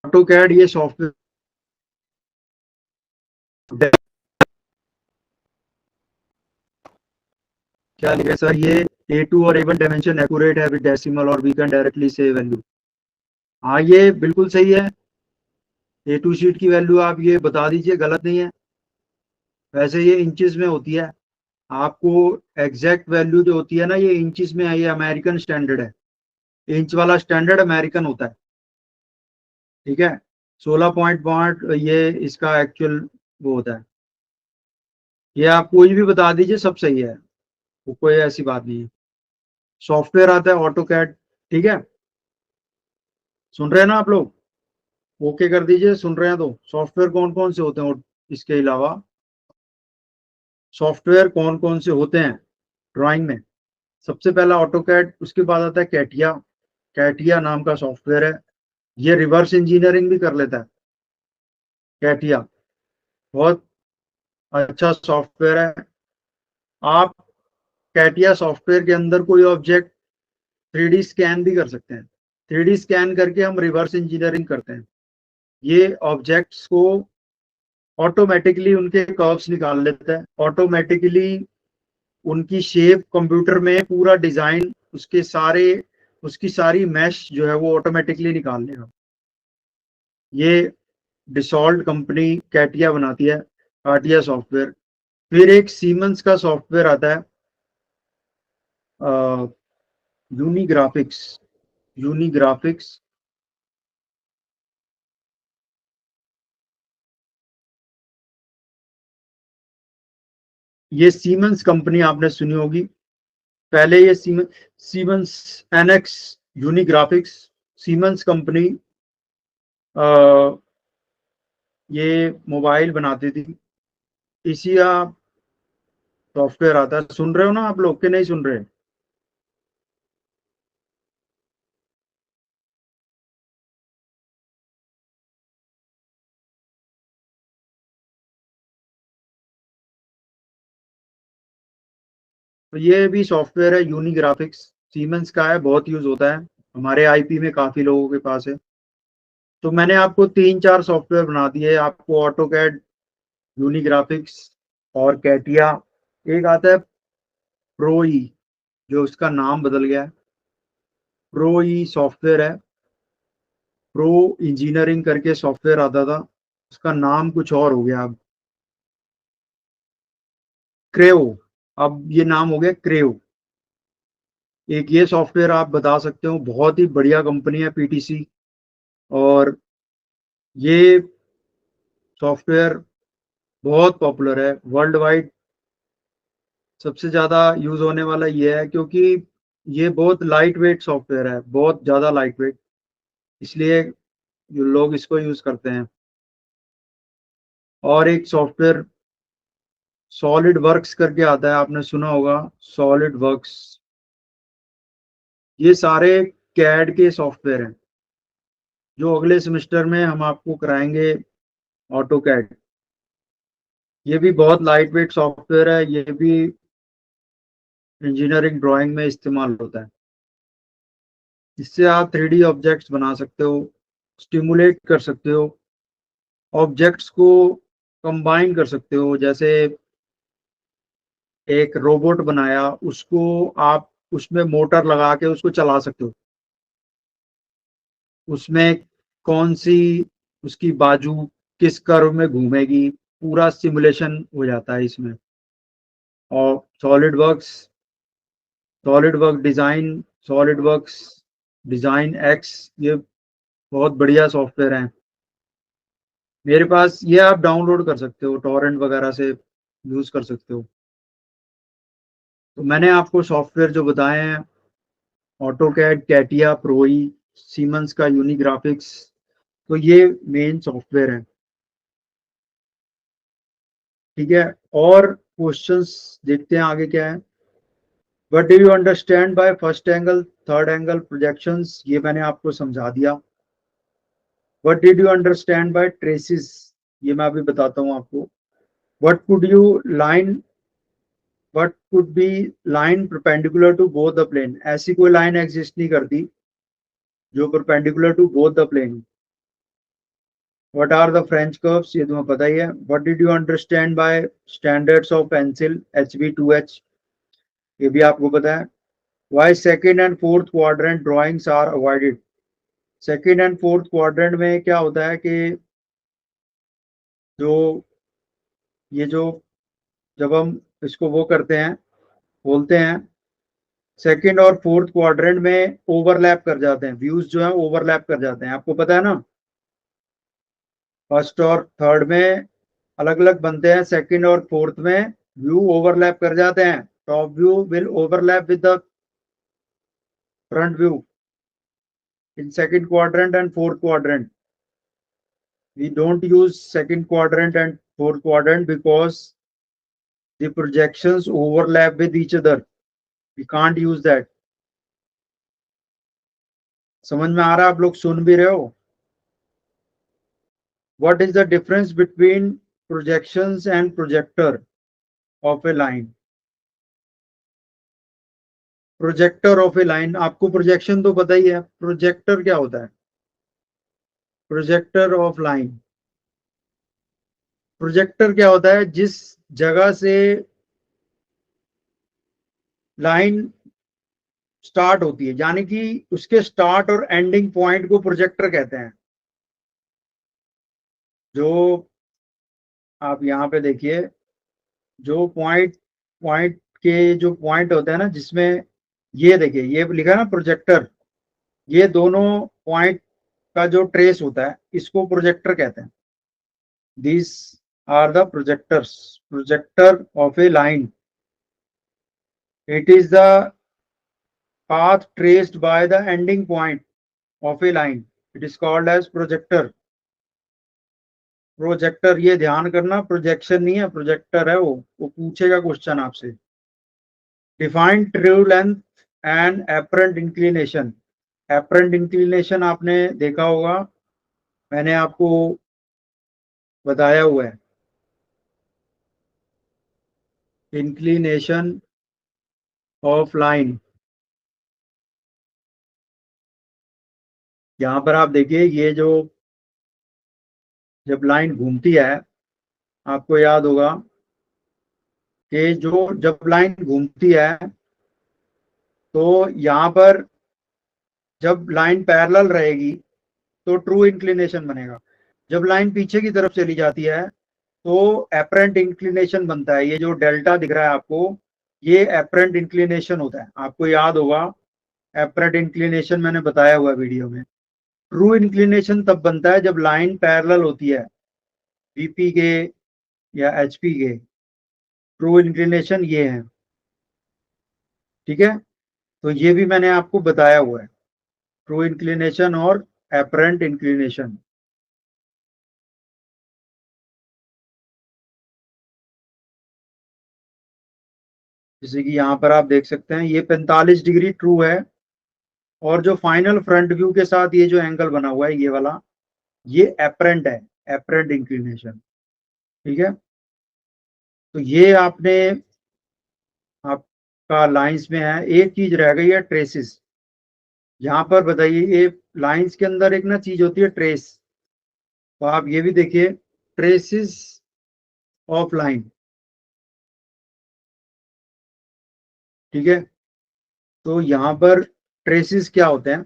ऑटो कैड ये सॉफ्टवेयर क्या लिखे सर? ये A2 और A1 डायमेंशन एक्यूरेट है विद डेसिमल और वी कैन डायरेक्टली से वैल्यू। हाँ ये बिल्कुल सही है। A2 शीट की वैल्यू आप ये बता दीजिए, गलत नहीं है। वैसे ये इंचेस में होती है, आपको एग्जैक्ट वैल्यू जो होती है ना, ये इंचेस में है, ये अमेरिकन स्टैंडर्ड है। इंच वाला स्टैंडर्ड अमेरिकन होता है, ठीक है। 16 पॉइंट ये इसका एक्चुअल वो होता है। ये आप कोई भी बता दीजिए, सब सही है, वो कोई ऐसी बात नहीं है। सॉफ्टवेयर आता है ऑटो कैड, ठीक है। सुन रहे हैं ना आप लोग? ओके कर दीजिए, सुन रहे हैं तो। सॉफ्टवेयर कौन कौन से होते हैं और इसके अलावा सॉफ्टवेयर कौन कौन से होते हैं ड्राइंग में? सबसे पहला ऑटो कैड, उसके बाद आता है कैटिया। कैटिया नाम का सॉफ्टवेयर है, ये रिवर्स इंजीनियरिंग भी कर लेता है। कैटिया बहुत अच्छा सॉफ्टवेयर है। आप कैटिया सॉफ्टवेयर के अंदर कोई ऑब्जेक्ट 3D स्कैन भी कर सकते हैं। 3D स्कैन करके हम रिवर्स इंजीनियरिंग करते हैं। ये ऑब्जेक्ट्स को ऑटोमेटिकली उनके कर्व्स निकाल लेता है, ऑटोमेटिकली उनकी शेप कंप्यूटर में पूरा डिजाइन, उसकी सारी मैश जो है वो ऑटोमेटिकली निकाल लेगा। ये डिसॉल्ट कंपनी कैटिया बनाती है, काटिया सॉफ्टवेयर। फिर एक सीमेंस का सॉफ्टवेयर आता है, यूनिग्राफिक्स। यूनिग्राफिक्स ये सीमेंस कंपनी आपने सुनी होगी पहले। ये सीमेंस एनएक्स यूनिग्राफिक्स सीमेंस कंपनी ये मोबाइल बनाती थी। इसी का सॉफ्टवेयर आता है। सुन रहे हो ना आप लोग के नहीं सुन रहे? तो ये भी सॉफ्टवेयर है यूनिग्राफिक्स, सीमेंस का है, बहुत यूज होता है हमारे आईपी में, काफी लोगों के पास है। तो मैंने आपको तीन चार सॉफ्टवेयर बना दिए, आपको ऑटो कैड, यूनिग्राफिक्स और कैटिया। एक आता है प्रो ई, जो उसका नाम बदल गया है। प्रो ई सॉफ्टवेयर है, प्रो इंजीनियरिंग करके सॉफ्टवेयर आता था, उसका नाम कुछ और हो गया अब, क्रेव। अब ये नाम हो गया क्रेव। एक ये सॉफ्टवेयर आप बता सकते हो, बहुत ही बढ़िया कंपनी है पीटीसी। और ये सॉफ्टवेयर बहुत पॉपुलर है वर्ल्ड वाइड। सबसे ज्यादा यूज होने वाला ये है क्योंकि ये बहुत लाइट वेट सॉफ्टवेयर है, बहुत ज्यादा लाइट वेट, इसलिए जो लोग इसको यूज करते हैं। और एक सॉफ्टवेयर सॉलिड वर्क्स करके आता है, आपने सुना होगा, सॉलिड वर्क्स। ये सारे कैड के सॉफ्टवेयर हैं जो अगले सेमेस्टर में हम आपको कराएंगे, ऑटो कैड। ये भी बहुत लाइट वेट सॉफ्टवेयर है, ये भी इंजीनियरिंग ड्राइंग में इस्तेमाल होता है। इससे आप 3D ऑब्जेक्ट्स बना सकते हो, स्टिमुलेट कर सकते हो, ऑब्जेक्ट्स को कंबाइन कर सकते हो। जैसे एक रोबोट बनाया, उसको आप उसमें मोटर लगा के उसको चला सकते हो, उसमें कौन सी उसकी बाजू किस कर्व में घूमेगी, पूरा सिमुलेशन हो जाता है इसमें। और solid work design, solid works design x, ये बहुत बढ़िया सॉफ्टवेयर है। मेरे पास ये आप डाउनलोड कर सकते हो, टॉरेंट वगैरह से यूज कर सकते हो। तो मैंने आपको सॉफ्टवेयर जो बताए हैं, ऑटोकैड, कैटिया, प्रोई, सीमंस का यूनिग्राफिक्स, तो ये मेन सॉफ्टवेयर है, ठीक है। और क्वेश्चंस देखते हैं आगे क्या है। What do you understand by first angle, third angle projections, ये मैंने आपको समझा दिया। What did you understand by traces, ये मैं अभी बताता हूँ आपको। What could you line what could be line perpendicular to both the plane, ऐसी कोई लाइन एग्जिस्ट नहीं करती जो perpendicular to both the plane. What are the French curves, ये तुम्हें पता ही है। What did you understand bye standards of pencil HB2H, ये भी आपको पता है। Why second and fourth quadrant drawings are avoided, second and fourth quadrant में क्या होता है कि जो ये जो जब हम इसको वो करते हैं, बोलते हैं सेकंड और फोर्थ क्वाड्रेंट में ओवरलैप कर जाते हैं, व्यूज जो है ओवरलैप कर जाते हैं, आपको पता है ना। फर्स्ट और थर्ड में अलग अलग बनते हैं, सेकंड और फोर्थ में व्यू ओवरलैप कर जाते हैं। Top view will overlap with the front view in second quadrant and fourth quadrant. We don't use second quadrant and fourth quadrant because the projections overlap with each other. We can't use that. समझ में आ रहा है? आप लोग सुन भी रहे हो? What is the difference between projections and projector of a line? Projector of a line, आपको प्रोजेक्शन तो पता ही है, प्रोजेक्टर क्या होता है? प्रोजेक्टर ऑफ लाइन, प्रोजेक्टर क्या होता है? जिस जगह से लाइन स्टार्ट होती है, यानी कि उसके स्टार्ट और एंडिंग पॉइंट को प्रोजेक्टर कहते हैं। जो आप यहाँ पे देखिए, जो पॉइंट पॉइंट के जो पॉइंट होते हैं ना, जिसमें ये देखिए ये लिखा है ना प्रोजेक्टर, ये दोनों पॉइंट का जो ट्रेस होता है इसको प्रोजेक्टर कहते हैं। This are the projectors, projector of a line, it is the path traced by the ending point of a line, it is called as projector. Projector, ये ध्यान करना, प्रोजेक्शन नहीं है, प्रोजेक्टर है वो पूछेगा क्वेश्चन आपसे। Define true length and apparent inclination. Apparent inclination आपने देखा होगा, मैंने आपको बताया हुआ है। इंक्लिनेशन ऑफ लाइन, यहाँ पर आप देखिए, ये जो जब लाइन घूमती है, आपको याद होगा कि जो जब लाइन घूमती है तो यहाँ पर जब लाइन पैरेलल रहेगी तो ट्रू इंक्लिनेशन बनेगा। जब लाइन पीछे की तरफ चली जाती है तो एपरेंट इंक्लिनेशन बनता है। ये जो डेल्टा दिख रहा है आपको, ये एपरेंट इंक्लिनेशन होता है, आपको याद होगा। एपरेंट इंक्लिनेशन मैंने बताया हुआ वीडियो में। ट्रू इंक्लिनेशन तब बनता है जब लाइन पैरेलल होती है वीपी के या एचपी के। ट्रू इंक्लिनेशन ये है, ठीक है। तो ये भी मैंने आपको बताया हुआ है, ट्रू इंक्लिनेशन और एपरेंट इंक्लिनेशन। जैसे कि यहाँ पर आप देख सकते हैं, ये 45 डिग्री ट्रू है, और जो फाइनल फ्रंट व्यू के साथ ये जो एंगल बना हुआ है ये वाला, ये एपरेंट है, एपरेंट इंक्लिनेशन, ठीक है। तो ये आपने, आपका लाइंस में है। एक चीज रह गई है, ट्रेसेस। यहाँ पर बताइए, ये लाइंस के अंदर एक ना चीज होती है ट्रेस, तो आप ये भी देखिए, ट्रेसेस ऑफ लाइन, ठीक है। तो यहाँ पर ट्रेसेस क्या होते हैं?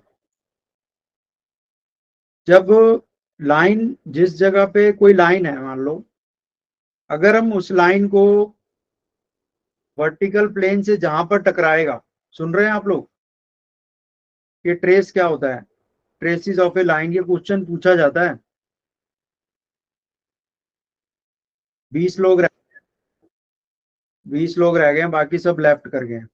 जब लाइन, जिस जगह पे कोई लाइन है, मान लो अगर हम उस लाइन को वर्टिकल प्लेन से जहां पर टकराएगा, सुन रहे हैं आप लोग? ये ट्रेस क्या होता है? ट्रेसिस ऑफ ए लाइन, ये क्वेश्चन पूछा जाता है। 20 लोग रह 20 लोग रह गए हैं, बाकी सब लेफ्ट कर गए हैं।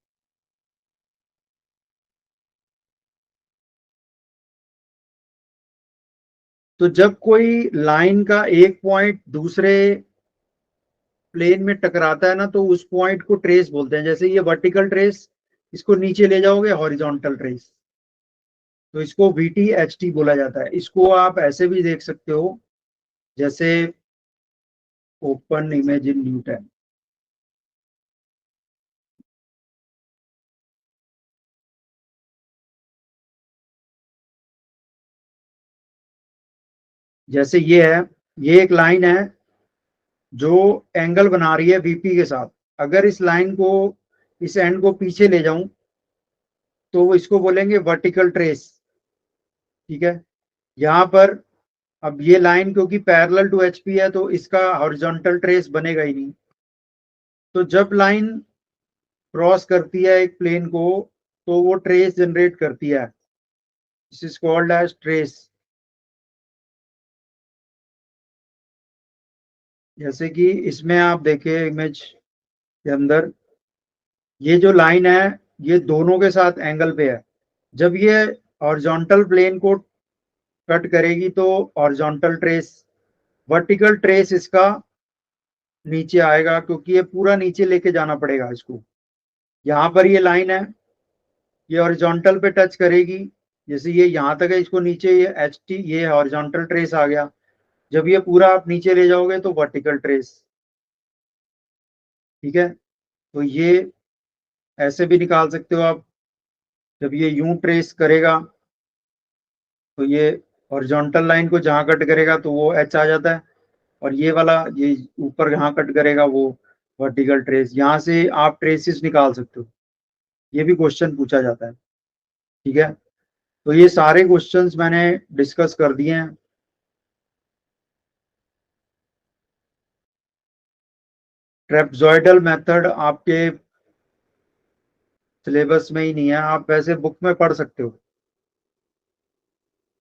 तो जब कोई लाइन का एक पॉइंट दूसरे प्लेन में टकराता है ना, तो उस पॉइंट को ट्रेस बोलते हैं। जैसे ये वर्टिकल ट्रेस, इसको नीचे ले जाओगे हॉरिजॉन्टल ट्रेस, तो इसको वीटी एच टी बोला जाता है। इसको आप ऐसे भी देख सकते हो, जैसे open image in new tab, जैसे ये है, ये एक लाइन है जो एंगल बना रही है वीपी के साथ। अगर इस लाइन को, इस एंड को पीछे ले जाऊं तो वो इसको बोलेंगे वर्टिकल ट्रेस, ठीक है। यहाँ पर अब ये लाइन क्योंकि पैरेलल टू एचपी है तो इसका हॉरिजॉन्टल ट्रेस बनेगा ही नहीं। तो जब लाइन क्रॉस करती है एक प्लेन को तो वो ट्रेस जनरेट करती है, this is called edge trace. जैसे कि इसमें आप देखें इमेज के अंदर, ये जो लाइन है ये दोनों के साथ एंगल पे है। जब ये हॉरिजॉन्टल प्लेन को कट करेगी तो हॉरिजॉन्टल ट्रेस, वर्टिकल ट्रेस इसका नीचे आएगा, क्योंकि ये पूरा नीचे लेके जाना पड़ेगा इसको। यहाँ पर ये लाइन है, ये हॉरिजॉन्टल पे टच करेगी, जैसे ये यहाँ तक है, इसको नीचे ये एच टी, ये हॉरिजॉन्टल ट्रेस आ गया। जब ये पूरा आप नीचे ले जाओगे तो वर्टिकल ट्रेस। ठीक है, तो ये ऐसे भी निकाल सकते हो आप। जब ये यूं ट्रेस करेगा तो ये हॉरिजॉन्टल लाइन को जहां कट करेगा तो वो एच आ जाता है, और ये वाला ये ऊपर जहां कट करेगा वो वर्टिकल ट्रेस। यहाँ से आप ट्रेसेस निकाल सकते हो, ये भी क्वेश्चन पूछा जाता है। ठीक है, तो ये सारे क्वेश्चंस मैंने डिस्कस कर दिए हैं। ट्रेपजॉइडल मेथड आपके सिलेबस में ही नहीं है, आप वैसे बुक में पढ़ सकते हो।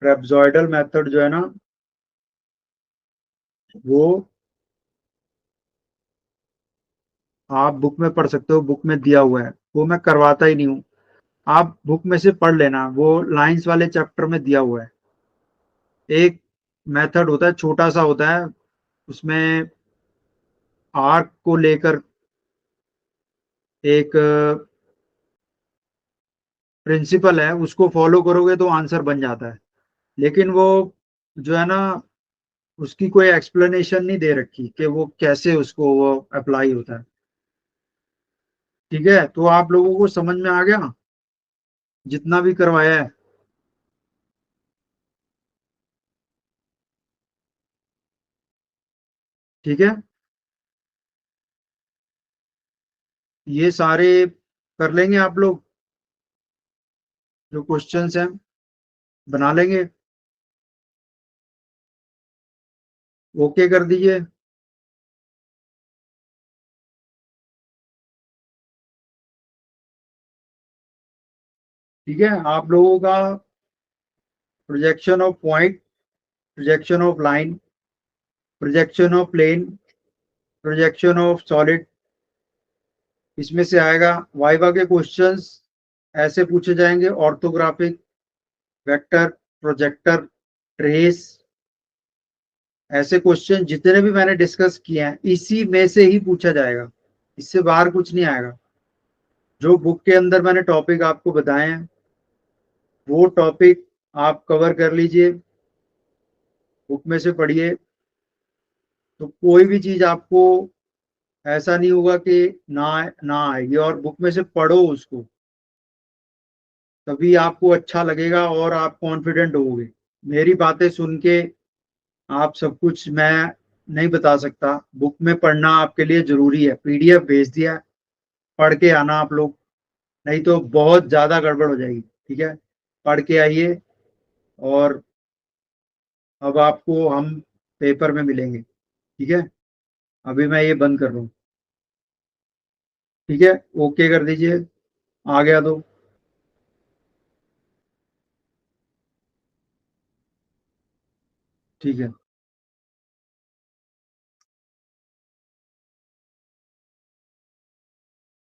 ट्रेपजॉइडल मेथड जो है ना, वो आप बुक में पढ़ सकते हो, बुक में दिया हुआ है, वो मैं करवाता ही नहीं हूँ। आप बुक में से पढ़ लेना, वो लाइंस वाले चैप्टर में दिया हुआ है। एक मेथड होता है, छोटा सा होता है, उसमें आर्क को लेकर एक प्रिंसिपल है, उसको फॉलो करोगे तो आंसर बन जाता है। लेकिन वो जो है ना, उसकी कोई एक्सप्लेनेशन नहीं दे रखी कि वो कैसे उसको वो अप्लाई होता है। ठीक है, तो आप लोगों को समझ में आ गया जितना भी करवाया है। ठीक है, ये सारे कर लेंगे आप लोग, जो क्वेश्चंस हैं बना लेंगे। ओके कर दीजिए। ठीक है, आप लोगों का projection of point, projection of line, projection of plane, projection of solid, इसमें से आएगा। वाइवा के क्वेश्चंस ऐसे पूछे जाएंगे, ऑर्थोग्राफिक, वेक्टर, प्रोजेक्टर, ट्रेस, ऐसे क्वेश्चन जितने भी मैंने डिस्कस किए हैं इसी में से ही पूछा जाएगा, इससे बाहर कुछ नहीं आएगा। जो बुक के अंदर मैंने टॉपिक आपको बताए हैं वो टॉपिक आप कवर कर लीजिए, बुक में से पढ़िए, तो कोई भी चीज आपको ऐसा नहीं होगा कि ना ना आएगी। और बुक में से पढ़ो उसको, तभी आपको अच्छा लगेगा और आप कॉन्फिडेंट होगे। मेरी बातें सुन के आप सब कुछ मैं नहीं बता सकता, बुक में पढ़ना आपके लिए जरूरी है। पीडीएफ भेज दिया है, पढ़ के आना आप लोग, नहीं तो बहुत ज्यादा गड़बड़ हो जाएगी। ठीक है, पढ़ के आइए, और अब आपको हम पेपर में मिलेंगे। ठीक है, अभी मैं ये बंद कर रहा हूँ। ठीक है, ओके कर दीजिए, आ गया तो। ठीक है।